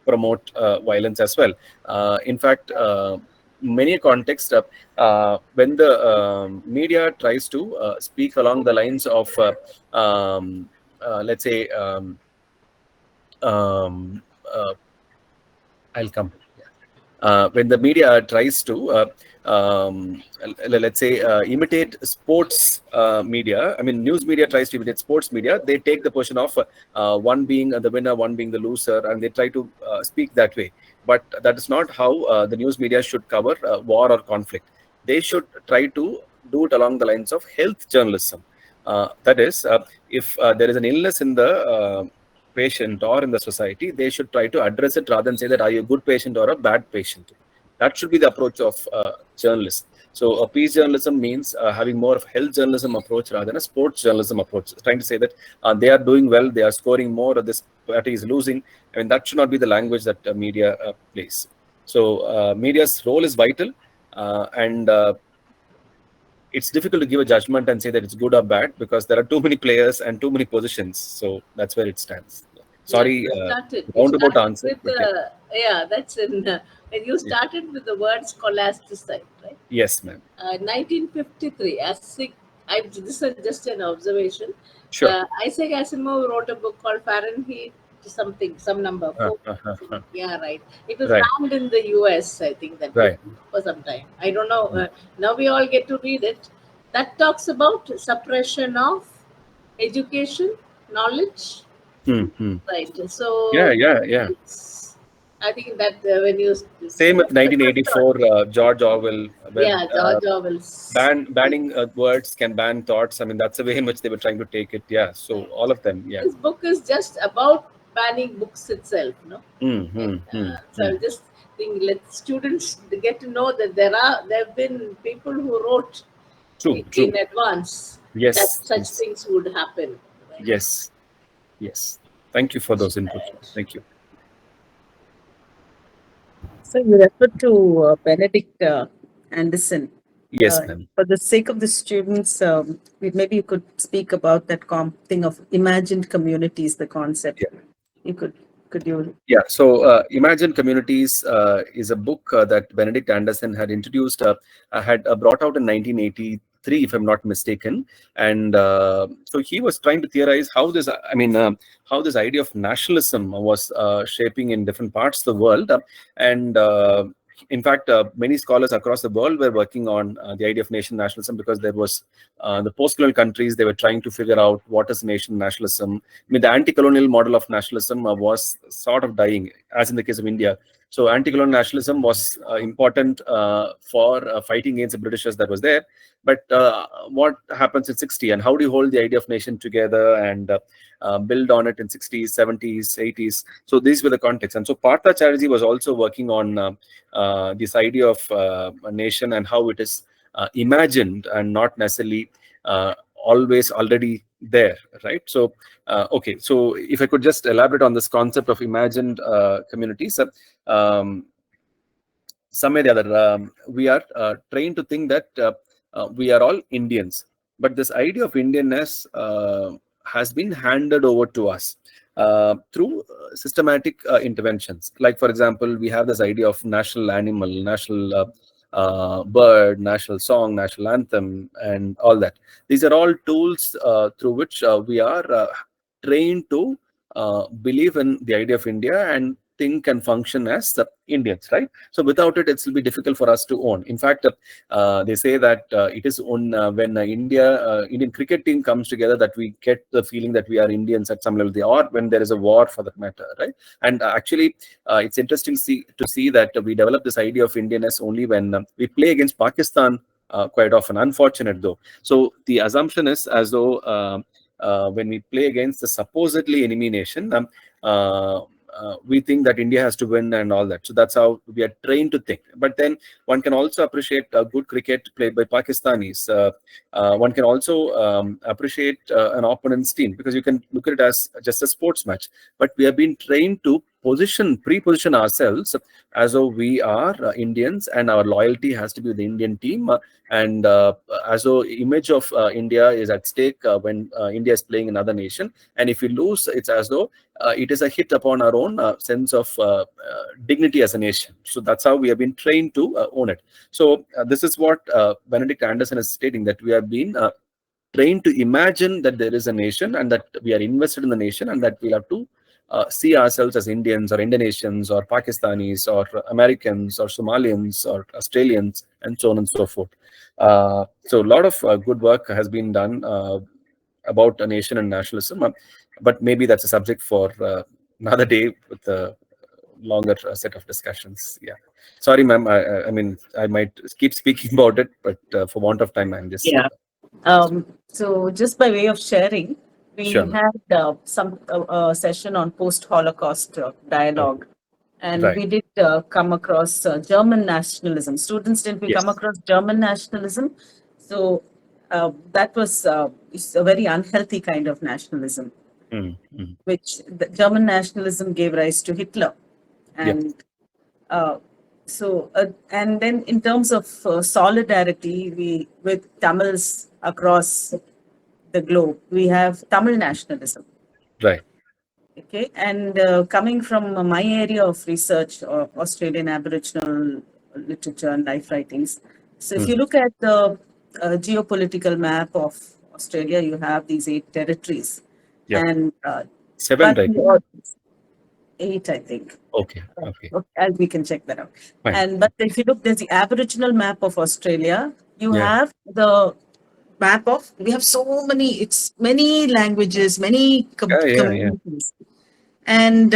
promote violence as well. In fact, many contexts, when the media tries to speak along the lines of, let's say, I'll come. When the media tries to, let's say, imitate sports media, I mean, news media tries to imitate sports media, they take the position of one being the winner, one being the loser, and they try to speak that way. But that is not how the news media should cover war or conflict. They should try to do it along the lines of health journalism. That is, if there is an illness in the patient or in the society, they should try to address it rather than say that are you a good patient or a bad patient. That should be the approach of journalists. So peace journalism means having more of health journalism approach rather than a sports journalism approach. Trying to say that they are doing well, they are scoring more, or this party is losing. I mean, that should not be the language that media plays. So media's role is vital, and it's difficult to give a judgment and say that it's good or bad because there are too many players and too many positions. So that's where it stands. Sorry, You roundabout started answer. with But that's in. And you started with the word scholasticite, right? Yes, ma'am. 1953. This is just an observation. Sure. Isaac Asimov wrote a book called Fahrenheit some number. Yeah, right. It was banned in the US, I think, that book for some time. I don't know. Now we all get to read it. That talks about suppression of education, knowledge. Right. So Yeah. I think that when you same with 1984, George Orwell. George Orwell's banning words can ban thoughts. I mean, that's the way in which they were trying to take it. Yeah. So all of them. Yeah. This book is just about banning books itself, no? So I just think let students get to know that there have been people who wrote in advance that such things would happen. Right? Yes. Thank you for those inputs. Thank you. So you referred to Benedict Anderson. Yes, ma'am. For the sake of the students, maybe you could speak about that thing of imagined communities, the concept. Yeah. You could you? Yeah. So Imagined Communities is a book that Benedict Anderson had introduced, had brought out in 1983, if I'm not mistaken. And so he was trying to theorize how this, how this idea of nationalism was shaping in different parts of the world. In fact, many scholars across the world were working on the idea of nation nationalism because there was the post-colonial countries, they were trying to figure out what is nation nationalism. I mean, the anti-colonial model of nationalism was sort of dying, as in the case of India. So anti-colonial nationalism was important for fighting against the Britishers that was there. But what happens in 60, and how do you hold the idea of nation together and build on it in 60s, 70s, 80s? So these were the context. And so Partha Chatterjee was also working on this idea of a nation and how it is imagined and not necessarily always already there, right? So, okay, so if I could just elaborate on this concept of imagined communities. Some way or the other, we are trained to think that we are all Indians, but this idea of Indianness has been handed over to us through systematic interventions. Like, for example, we have this idea of national animal, national bird, national song, national anthem, and all that. These are all tools through which we are trained to believe in the idea of India and think and function as Indians, right? So without it, it will be difficult for us to own. In fact, they say that it is when Indian cricket team comes together that we get the feeling that we are Indians at some level, or when there is a war for that matter, right? And actually, it's interesting to see that we develop this idea of Indianness only when we play against Pakistan quite often, unfortunate though. So the assumption is as though when we play against the supposedly enemy nation, we think that India has to win and all that. So that's how we are trained to think. But then one can also appreciate good cricket played by Pakistanis. One can also appreciate an opponent's team because you can look at it as just a sports match. But we have been trained to pre-position ourselves as though we are Indians and our loyalty has to be with the Indian team. And as though image of India is at stake when India is playing another nation. And if we lose, it's as though it is a hit upon our own sense of dignity as a nation. So that's how we have been trained to own it. So this is what Benedict Anderson is stating, that we have been trained to imagine that there is a nation and that we are invested in the nation and that we'll have to see ourselves as Indians or Indonesians or Pakistanis or Americans or Somalians or Australians and so on and so forth. So a lot of good work has been done about a nation and nationalism, but maybe that's a subject for another day with a longer set of discussions. Yeah, sorry, ma'am. I mean, I might keep speaking about it, but for want of time, I'm just So just by way of sharing, we had some session on post-Holocaust dialogue. And we did come across German nationalism. Students didn't come across German nationalism. So that was it's a very unhealthy kind of nationalism, which the German nationalism gave rise to Hitler. And So, and then in terms of solidarity, we with Tamils across the globe, we have Tamil nationalism. Right. Okay, and coming from my area of research, Australian Aboriginal literature and life writings. So, if you look at the geopolitical map of Australia, you have these 8 territories, Yeah. and 7, right? 8, I think. Okay. Okay. We can check that out. Fine. And but if you look, there's the Aboriginal map of Australia. You have the map of, we have so many, it's many languages, many communities. And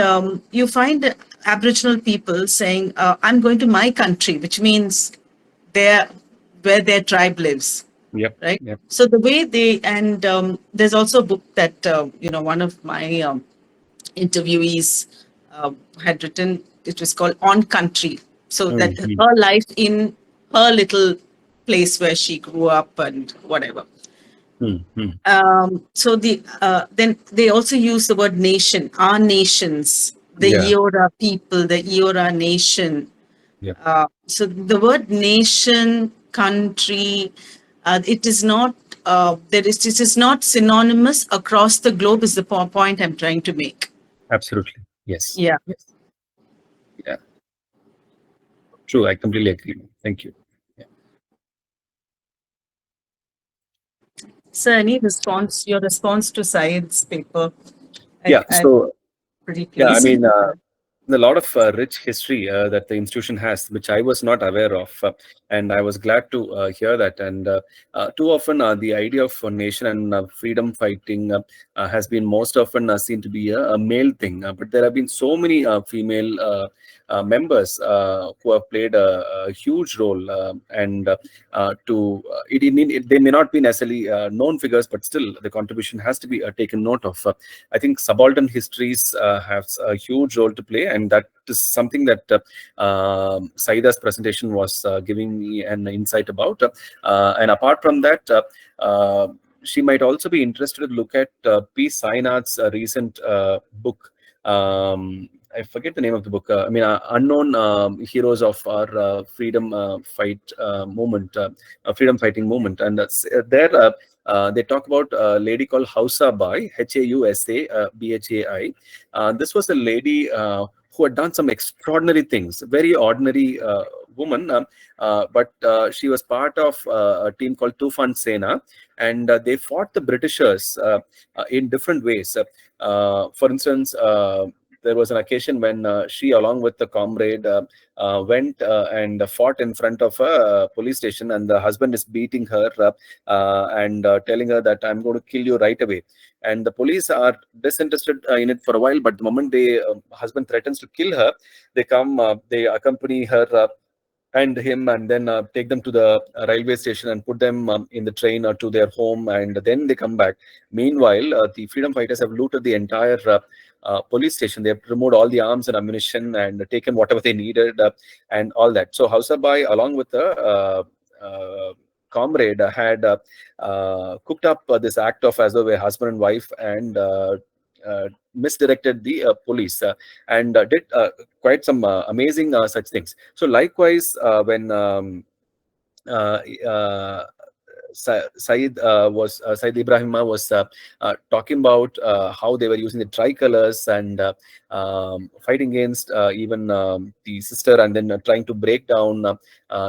you find Aboriginal people saying, I'm going to my country, which means they're where their tribe lives. Yep. Right. Yep. So the way they, and there's also a book that, one of my interviewees had written. It was called On Country. So that her life in her little place where she grew up and whatever. So then they also use the word nation, our nations, the Eora people, the Eora nation. So the word nation, country, it is not, it is not synonymous across the globe is the point I'm trying to make. Absolutely. Yes. Yeah. Yes. Yeah. True. I completely agree. Thank you. Yeah. So any response, your response to Syed's paper? Pretty pleased. I mean, a lot of rich history that the institution has, which I was not aware of, and I was glad to hear that. And too often, the idea of a nation and freedom fighting has been most often seen to be a male thing. But there have been so many female members who have played a huge role, and they may not be necessarily known figures, but still the contribution has to be taken note of. I think subaltern histories have a huge role to play, and that is something that Saida's presentation was giving me an insight about. And apart from that, she might also be interested to look at P. Sainath's recent book. I forget the name of the book. I mean, unknown heroes of our freedom freedom fighting movement, and there they talk about a lady called Hausa Bai, Hausa Bhai. This was a lady who had done some extraordinary things, very ordinary woman, but she was part of a team called Tufan Sena, and they fought the Britishers in different ways. For instance, there was an occasion when she, along with the comrade, went and fought in front of a police station, and the husband is beating her and telling her that I'm going to kill you right away. And the police are disinterested in it for a while, but the moment the husband threatens to kill her, they come, they accompany her and him, and then take them to the railway station and put them in the train or to their home, and then they come back. Meanwhile, the freedom fighters have looted the entire police station. They have removed all the arms and ammunition and taken whatever they needed and all that. So Hausabai, along with the comrade, had cooked up this act of as though a husband and wife, and misdirected the police and did quite some amazing such things. So likewise, when Syed Ibrahima was talking about how they were using the tricolors and fighting against even the sister, and then trying to break down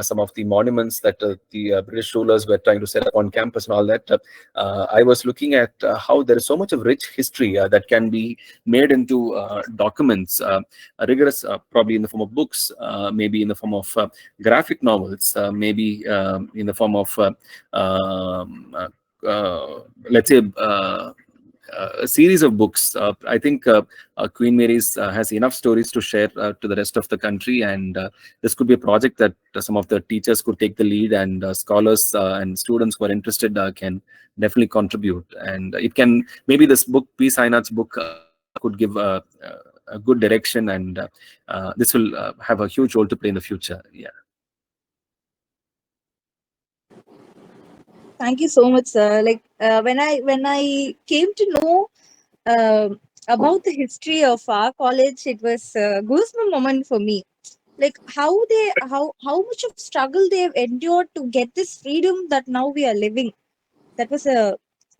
some of the monuments that the British rulers were trying to set up on campus and all that. I was looking at how there is so much of rich history that can be made into documents, rigorous, probably in the form of books, maybe in the form of graphic novels, maybe in the form of let's say a series of books. I think Queen Mary's has enough stories to share to the rest of the country, and this could be a project that some of the teachers could take the lead, and scholars and students who are interested can definitely contribute. And it can, maybe this book, P. Sainath's book, could give a good direction, and this will have a huge role to play in the future. Yeah. Thank you so much, sir. Like when I came to know about the history of our college, it was a goosebump moment for me. Like how much of struggle they have endured to get this freedom that now we are living. That was a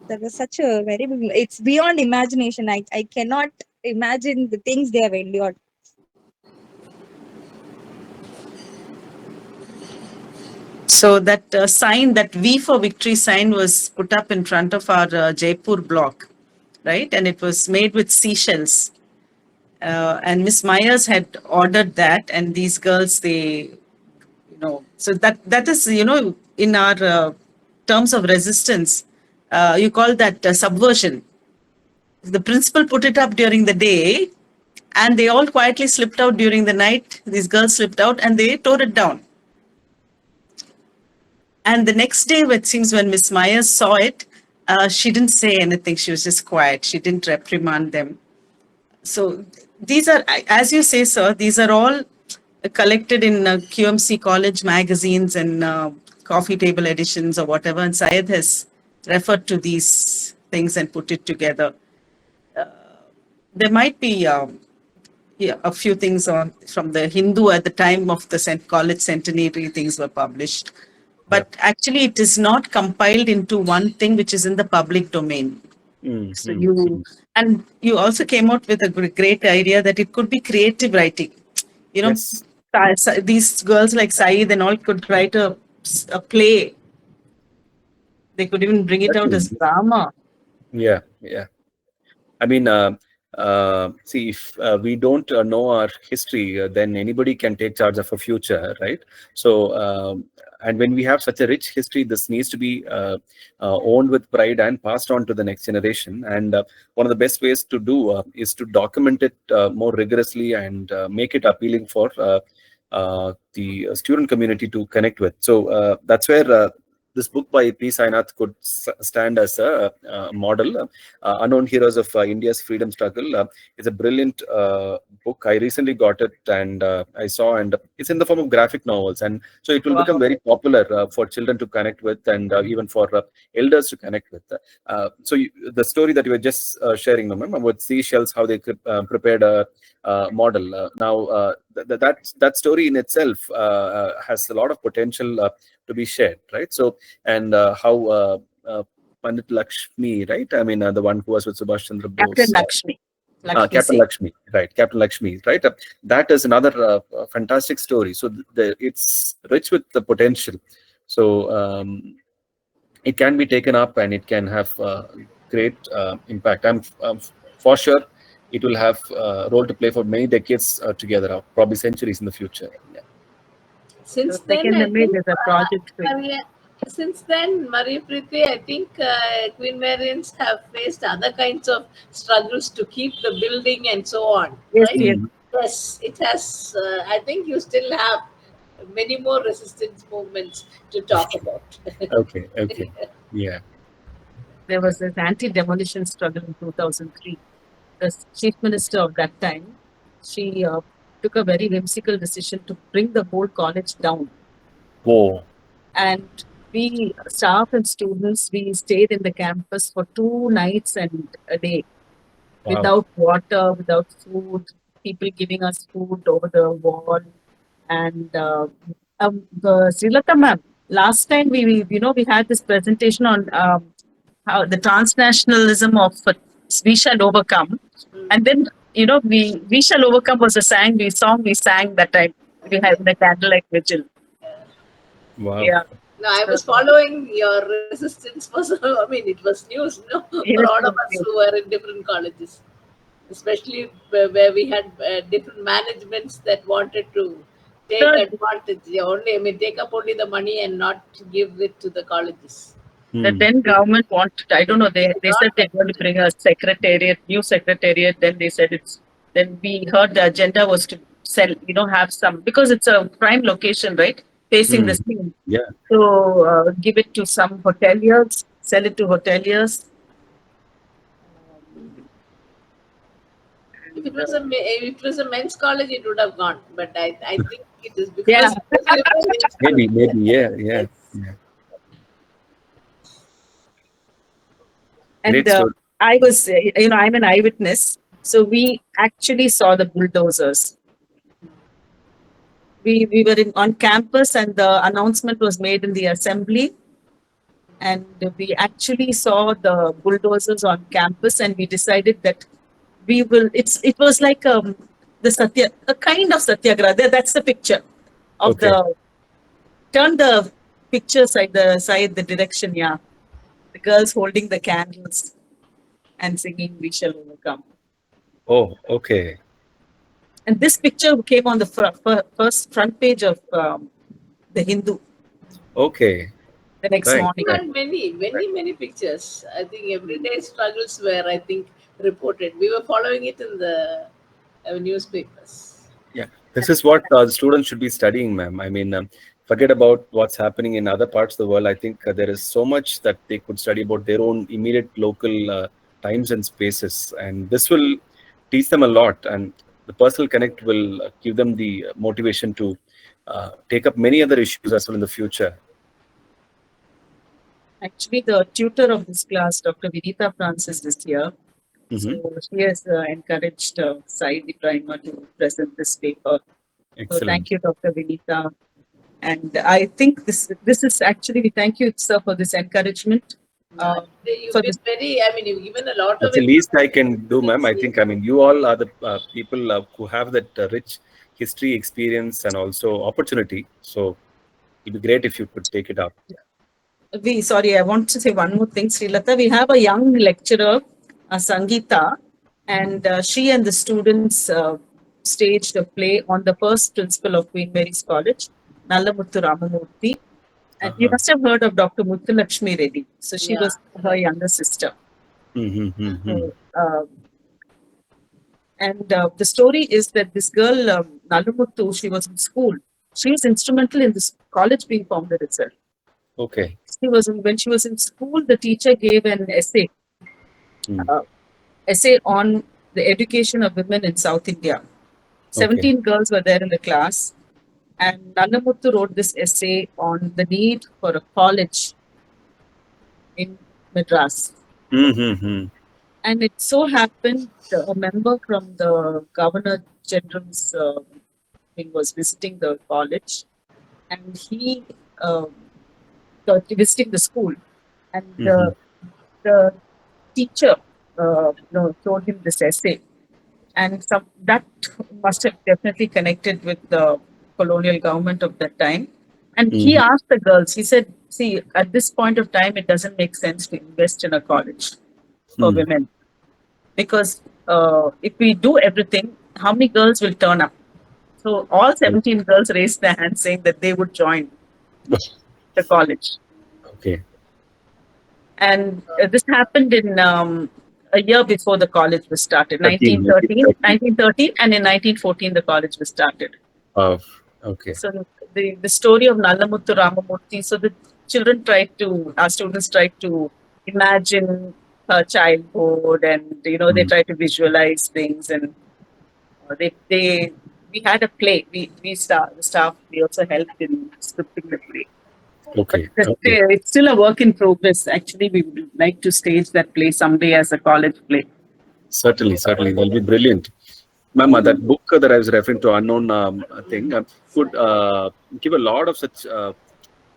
that was such a very big, it's beyond imagination. I cannot imagine the things they have endured. So that sign, that V for victory sign, was put up in front of our Jaipur block, right? And it was made with seashells. And Miss Myers had ordered that, and these girls, so that is, in our terms of resistance, you call that subversion. The principal put it up during the day, and they all quietly slipped out during the night. These girls slipped out, and they tore it down. And the next day, it seems, when Miss Myers saw it, she didn't say anything. She was just quiet. She didn't reprimand them. So these are, as you say, sir, these are all collected in QMC college magazines and coffee table editions or whatever. And Syed has referred to these things and put it together. There might be a few things from the Hindu at the time of the college centenary. Things were published. But actually, it is not compiled into one thing which is in the public domain. So you also came out with a great idea that it could be creative writing. Yes. These girls like Syed and all could write a play. They could even bring it out as drama. Yeah. I mean, see, if we don't know our history, then anybody can take charge of a future, right? So, and when we have such a rich history, this needs to be owned with pride and passed on to the next generation. And one of the best ways to do is to document it more rigorously and make it appealing for the student community to connect with. So that's where this book by P. Sainath could stand as a model. Unknown Heroes of India's Freedom Struggle is a brilliant book. I recently got it, and I saw, and it's in the form of graphic novels, and so it will become very popular for children to connect with, and even for elders to connect with. So the story that you were just sharing, ma'am, with seashells, how they prepared a model. Now that story in itself has a lot of potential to be shared, right? So, and how Pandit Lakshmi, right? I mean, the one who was with Subhash Chandra Bose. Captain Lakshmi. Captain Lakshmi, right? Captain Lakshmi, right? That is another fantastic story. So it's rich with the potential. So it can be taken up, and it can have great impact. I'm for sure it will have a role to play for many decades together, probably centuries in the future. Yeah. Since then, Maria Preeti, I think Queenmarians have faced other kinds of struggles to keep the building and so on. Yes, right? Yes, it has. I think you still have many more resistance movements to talk about. Okay. Yeah. There was this anti-demolition struggle in 2003. The chief minister of that time, she took a very whimsical decision to bring the whole college down. Whoa. And we, staff and students, we stayed in the campus for 2 nights and a day. Wow. Without water, without food, people giving us food over the wall. And the Srilata ma'am, last time we had this presentation on how the transnationalism of We Shall Overcome. And then, We Shall Overcome was a song we sang that time. We had the candlelight vigil. Wow. Yeah. No, I was following your resistance. It was news, for all of us who were in different colleges, especially where we had different managements that wanted to take advantage. Take up only the money and not give it to the colleges. The then government wanted, I don't know, they said they were going to bring a new secretariat. Then they said then we heard the agenda was to sell, have some, because it's a prime location, right? Facing the sea. Yeah. So give it to some hoteliers, sell it to hoteliers. If it was a men's college, it would have gone. But I think it is because maybe, yeah. And I was, I'm an eyewitness. So we actually saw the bulldozers. we were on campus, and the announcement was made in the assembly. And we actually saw the bulldozers on campus, and we decided that we will. It was like a kind of satyagraha. That's the picture of the. Turn the picture side the direction. Yeah, the girls holding the candles and singing "We Shall Overcome." Oh, okay. And this picture came on the first front page of the Hindu. Okay. The next morning. There are many pictures. I think everyday struggles were, I think, reported. We were following it in the newspapers. Yeah, this is what students should be studying, ma'am. I mean, forget about what's happening in other parts of the world. I think there is so much that they could study about their own immediate local times and spaces. And this will teach them a lot. And the personal connect will give them the motivation to take up many other issues as well in the future. Actually, the tutor of this class, Dr. Vinita Francis, is here. So she has encouraged Syed Ibrahima to present this paper. Excellent. So thank you, Dr. Vinita. And I think this is actually, we thank you, sir, for this encouragement. You've been very, I mean, you've given a lot That's of... the least I can do, ma'am. I think, I mean, you all are the people who have that rich history, experience, and also opportunity. So it'd be great if you could take it up. Sorry, I want to say one more thing, Srilata. We have a young lecturer, Sangeeta, and she and the students staged a play on the first principal of Queen Mary's College, Nallamuthu Ramamurthy. And you must have heard of Dr. Muthulakshmi Reddy. So she was her younger sister. So, and the story is that this girl, Nallamuthu, she was in school. She was instrumental in this college being founded itself. Okay. When she was in school, the teacher gave an essay on the education of women in South India. 17 girls were there in the class, and Nallamuthu wrote this essay on the need for a college in Madras. And it so happened a member from the Governor General's wing was visiting the college, and he visiting the school, and the teacher told him this essay, and that must have definitely connected with the colonial government of that time. And he asked the girls, he said, see, at this point of time, it doesn't make sense to invest in a college for women, because if we do everything, how many girls will turn up? So all 17 girls raised their hands saying that they would join the college. Okay. And this happened in a year before the college was started, 1913, and in 1914 the college was started. Okay. So the story of Nallamuthu Ramamurthy, so the our students tried to imagine her childhood, and they tried to visualize things, and we had a play. The staff also helped in scripting the play. Okay. It's still a work in progress. Actually, we would like to stage that play someday as a college play. Certainly. That'll be brilliant. Ma'am, that book that I was referring to, Unknown thing, could give a lot of such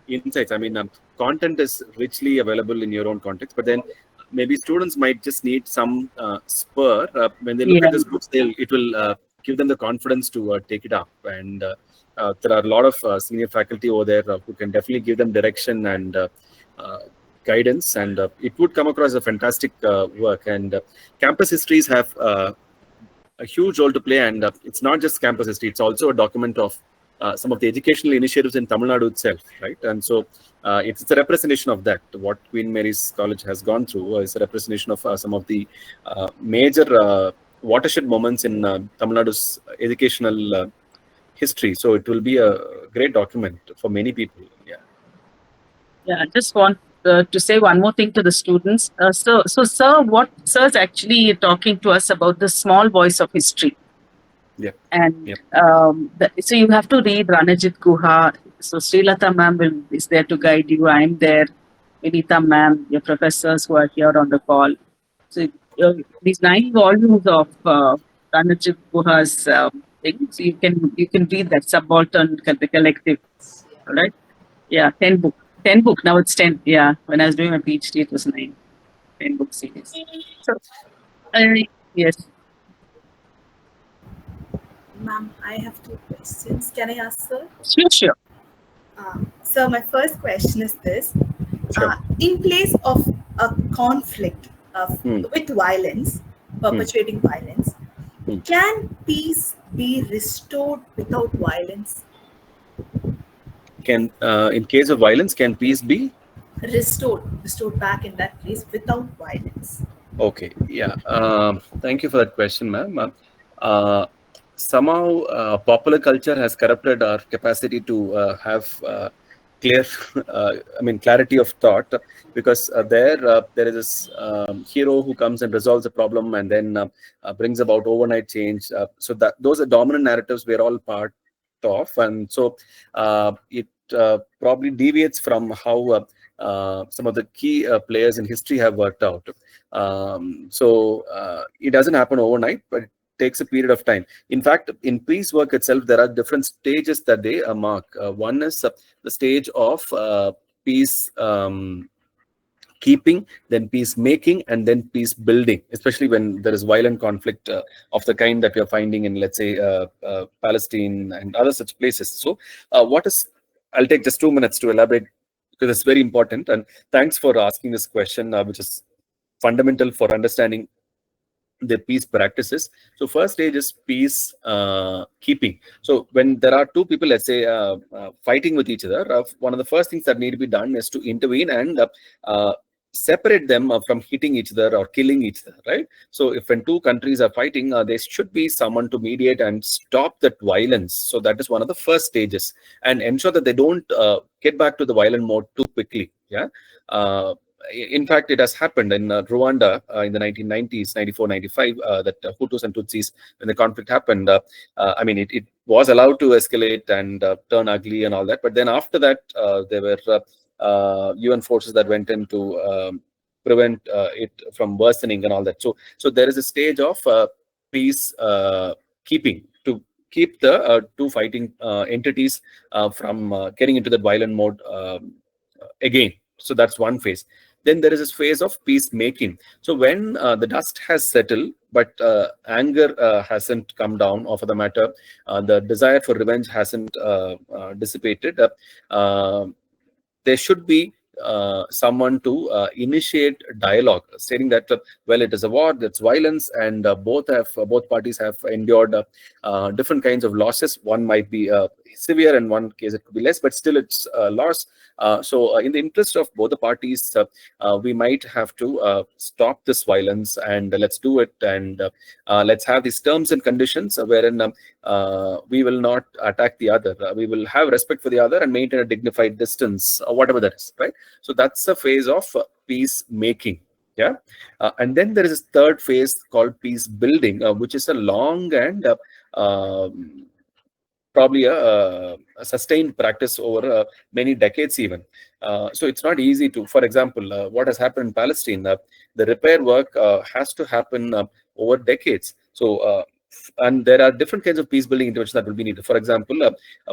insights. I mean, content is richly available in your own context, but then maybe students might just need some spur. When they look at this book, it will give them the confidence to take it up. And there are a lot of senior faculty over there who can definitely give them direction and guidance, and it would come across as a fantastic work. And campus histories have a huge role to play, and it's not just campus history, it's also a document of some of the educational initiatives in Tamil Nadu itself, right? And so it's a representation of that. What Queen Mary's College has gone through is a representation of some of the major watershed moments in Tamil Nadu's educational history. So it will be a great document for many people. I just want to say one more thing to the students. So sir, what sir's actually talking to us about the small voice of history. And so you have to read Ranajit Guha. So Srilata ma'am is there to guide you. I'm there. Vinita ma'am, your professors who are here on the call. So these 9 volumes of Ranajit Guha's thing. So you can read that Subaltern the Collective. All right. Yeah, 10 book. 10 book. Now it's 10. Yeah. When I was doing my PhD, it was 9. 10 book series. So yes. Ma'am, I have two questions. Can I ask, sir? Sure. So my first question is this. Sure. In place of a conflict with violence, perpetuating violence, can peace be restored without violence? Can, in case of violence, can peace be restored back in that place without violence? Okay, yeah. Thank you for that question, ma'am. Somehow, popular culture has corrupted our capacity to have clear, clarity of thought, because there is this hero who comes and resolves a problem and then brings about overnight change. So that those are dominant narratives we're all part of, and so it probably deviates from how some of the key players in history have worked out. It doesn't happen overnight, but it takes a period of time. In fact, in peace work itself, there are different stages that they mark. One is the stage of peace keeping, then peace making, and then peace building, especially when there is violent conflict of the kind that we are finding in, let's say, Palestine and other such places. So I'll take just 2 minutes to elaborate, because it's very important. And thanks for asking this question, which is fundamental for understanding the peace practices. So first stage is peace keeping. So when there are two people, let's say, fighting with each other, one of the first things that need to be done is to intervene and separate them from hitting each other or killing each other, right? So if when two countries are fighting, there should be someone to mediate and stop that violence. So that is one of the first stages, and ensure that they don't get back to the violent mode too quickly. Yeah. In fact, it has happened in Rwanda in the 1990s, 94, 95, that Hutus and Tutsis, when the conflict happened, it was allowed to escalate and turn ugly and all that. But then after that, there were UN forces that went in to prevent it from worsening and all that. So there is a stage of peace keeping, to keep the two fighting entities from getting into the violent mode again. So that's one phase. Then there is this phase of peacemaking. So when the dust has settled, but anger hasn't come down, or for the matter, the desire for revenge hasn't dissipated, there should be someone to initiate dialogue, stating that well, it is a war, that's violence, and both parties have endured different kinds of losses. One might be severe, in one case it could be less, but still it's loss. So in the interest of both the parties, we might have to stop this violence, and let's do it, and let's have these terms and conditions wherein we will not attack the other. We will have respect for the other and maintain a dignified distance, or whatever that is, right? So that's a phase of peacemaking. Yeah. And then there is a third phase called peace building, which is a long and probably a sustained practice over many decades even. So it's not easy to, for example, what has happened in Palestine, the repair work has to happen over decades. So and there are different kinds of peace building interventions that will be needed. For example,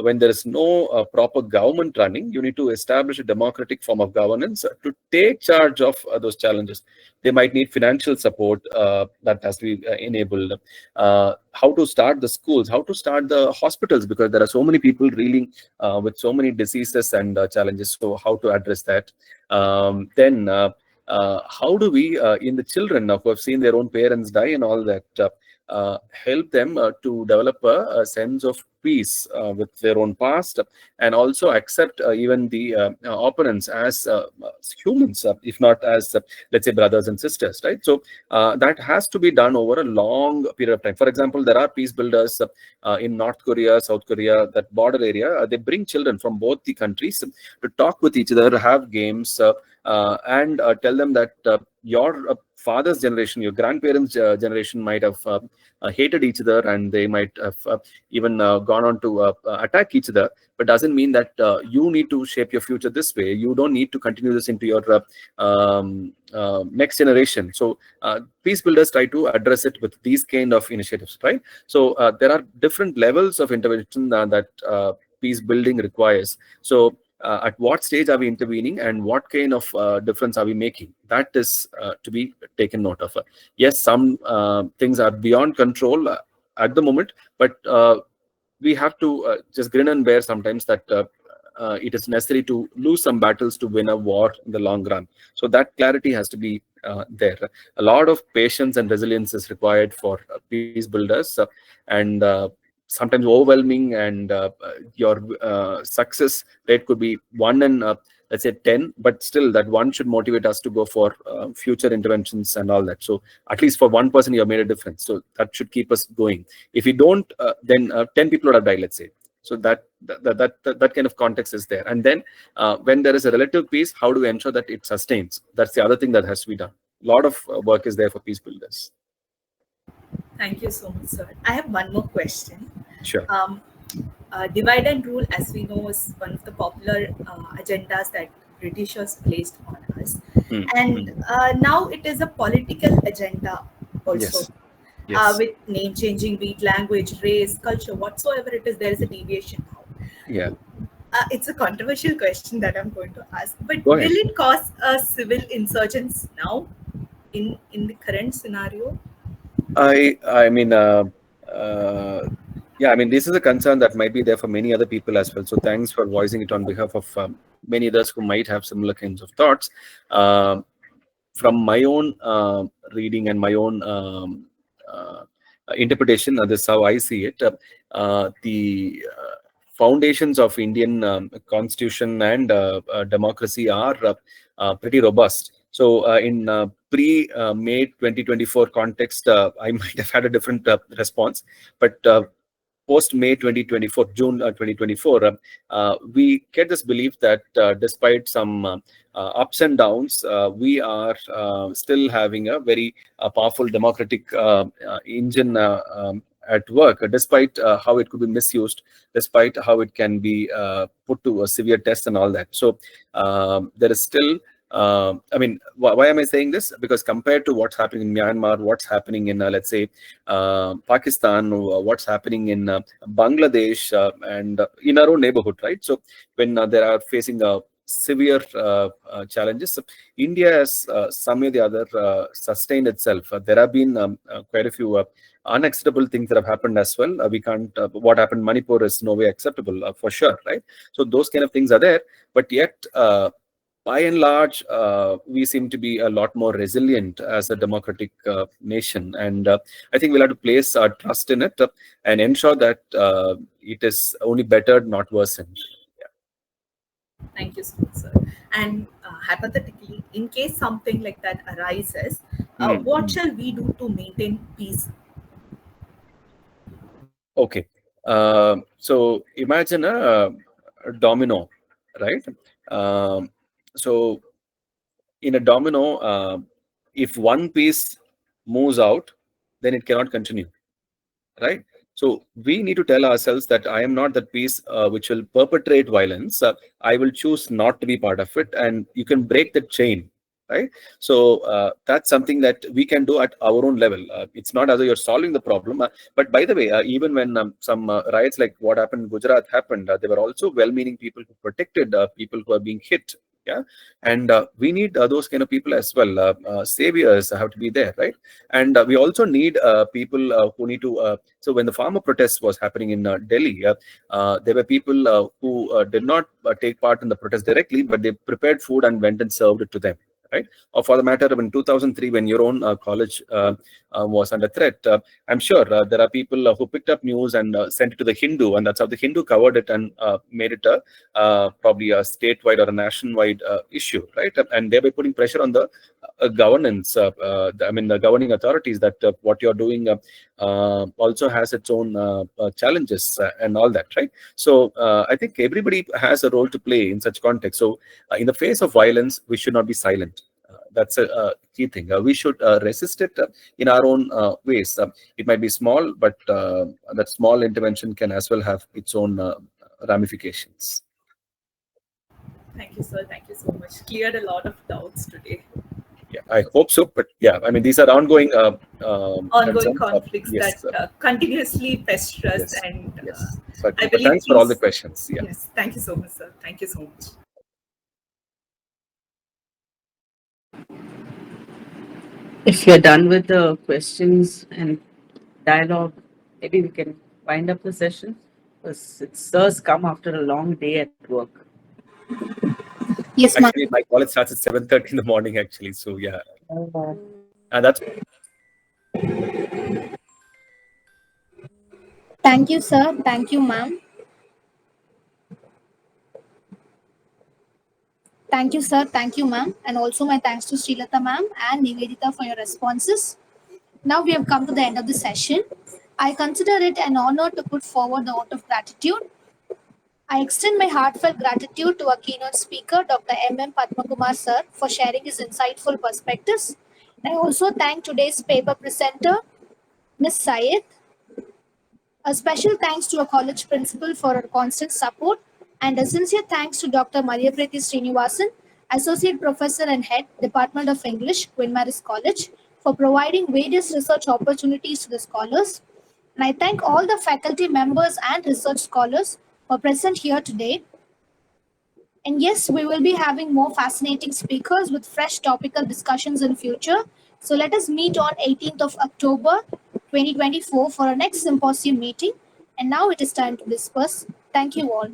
when there is no proper government running, you need to establish a democratic form of governance to take charge of those challenges. They might need financial support that has to be enabled. How to start the schools, how to start the hospitals, because there are so many people reeling with so many diseases and challenges. So how to address that? Then how do we, in the children who have seen their own parents die and all that, help them to develop a sense of peace with their own past, and also accept even the opponents as humans, if not as, let's say, brothers and sisters, right? So that has to be done over a long period of time. For example, there are peace builders in North Korea, South Korea, that border area. They bring children from both the countries to talk with each other, have games, and tell them that your father's generation, your grandparents' generation might have hated each other, and they might have even gone on to attack each other. But doesn't mean that you need to shape your future this way. You don't need to continue this into your next generation. So peace builders try to address it with these kind of initiatives, right? So there are different levels of intervention that peace building requires. So at what stage are we intervening, and what kind of difference are we making? That is to be taken note of. Yes, some things are beyond control at the moment, but we have to just grin and bear sometimes that it is necessary to lose some battles to win a war in the long run. So that clarity has to be there. A lot of patience and resilience is required for peace builders, and sometimes overwhelming, and your success rate could be 1 in let's say 10, but still that 1 should motivate us to go for future interventions and all that. So at least for 1 person you have made a difference, so that should keep us going. If we don't, then 10 people would have died, let's say. So that kind of context is there. And then when there is a relative peace, how do we ensure that it sustains? That's the other thing that has to be done. A lot of work is there for peace builders. Thank you so much, sir. I have one more question. Sure. Divide and rule, as we know, is one of the popular agendas that Britishers placed on us. And now it is a political agenda also. Yes. Yes. With name changing, be it language, race, culture, whatsoever it is, there is a deviation now. Yeah. It's a controversial question that I'm going to ask, but Go will ahead. it cause a civil insurgence now in the current scenario? I mean, yeah, I mean, this is a concern that might be there for many other people as well. So thanks for voicing it on behalf of many others who might have similar kinds of thoughts. From my own reading and my own interpretation, this is how I see it. The foundations of Indian constitution and democracy are pretty robust. So in pre-May 2024 context, I might have had a different response, but post-May 2024, June 2024, we get this belief that despite some ups and downs, we are still having a very powerful democratic engine at work, despite how it could be misused, despite how it can be put to a severe test and all that. So there is still, I mean, why am I saying this? Because compared to what's happening in Myanmar, what's happening in, let's say, Pakistan, what's happening in Bangladesh, and in our own neighborhood, right? So when they are facing severe challenges, India has some way or the other sustained itself. There have been quite a few unacceptable things that have happened as well. We can't, what happened in Manipur is no way acceptable for sure, right? So those kind of things are there, but yet, by and large, we seem to be a lot more resilient as a democratic nation. And I think we'll have to place our trust in it and ensure that it is only bettered, not worsened. Yeah. Thank you so much, sir. And hypothetically, in case something like that arises, what shall we do to maintain peace? Okay. So imagine a domino, right? So in a domino, if one piece moves out, then it cannot continue, right? So we need to tell ourselves that I am not that piece which will perpetrate violence. I will choose not to be part of it, and you can break the chain, right? So that's something that we can do at our own level. It's not as though you're solving the problem. But by the way, even when some riots like what happened in Gujarat happened, there were also well-meaning people who protected people who are being hit. Yeah, and we need those kind of people as well. Saviors have to be there, right? And we also need people who need to. So when the farmer protest was happening in Delhi, there were people who did not take part in the protest directly, but they prepared food and went and served it to them. Right? Or for the matter of in 2003, when your own college was under threat, I'm sure there are people who picked up news and sent it to the Hindu, and that's how the Hindu covered it and made it probably a statewide or a nationwide issue, right? And thereby putting pressure on the governance, I mean, the governing authorities, that what you're doing also has its own challenges and all that, right? So I think everybody has a role to play in such context. So in the face of violence, we should not be silent. that's a key thing. We should resist it in our own ways. It might be small, but that small intervention can as well have its own ramifications. Thank you, sir. Thank you so much. Cleared a lot of doubts today. Yeah, I hope so. But yeah, I mean, these are ongoing conflicts yes, that continuously pester us. Yes, and yes. So I believe thanks for all the questions. Yeah. Yes, thank you so much, sir. Thank you so much. If you're done with the questions and dialogue, maybe we can wind up the session, because sirs come after a long day at work. Yes, ma'am. Actually, my college starts at 7:30 in the morning, actually. So yeah. And that's Thank you, sir. Thank you, ma'am. Thank you, sir. Thank you, ma'am. And also my thanks to Srilata ma'am and Nivedita for your responses. Now we have come to the end of the session. I consider it an honor to put forward the vote of gratitude. I extend my heartfelt gratitude to our keynote speaker, Dr. M. Padmakumar sir, for sharing his insightful perspectives. I also thank today's paper presenter, Ms. Syed. A special thanks to our college principal for her constant support, and a sincere thanks to Dr. Mariapriti Srinivasan, Associate Professor and Head, Department of English, Queenmarians College, for providing various research opportunities to the scholars. And I thank all the faculty members and research scholars who are present here today. And yes, we will be having more fascinating speakers with fresh topical discussions in future. So let us meet on 18th of October 2024 for our next symposium meeting. And now it is time to disperse. Thank you all.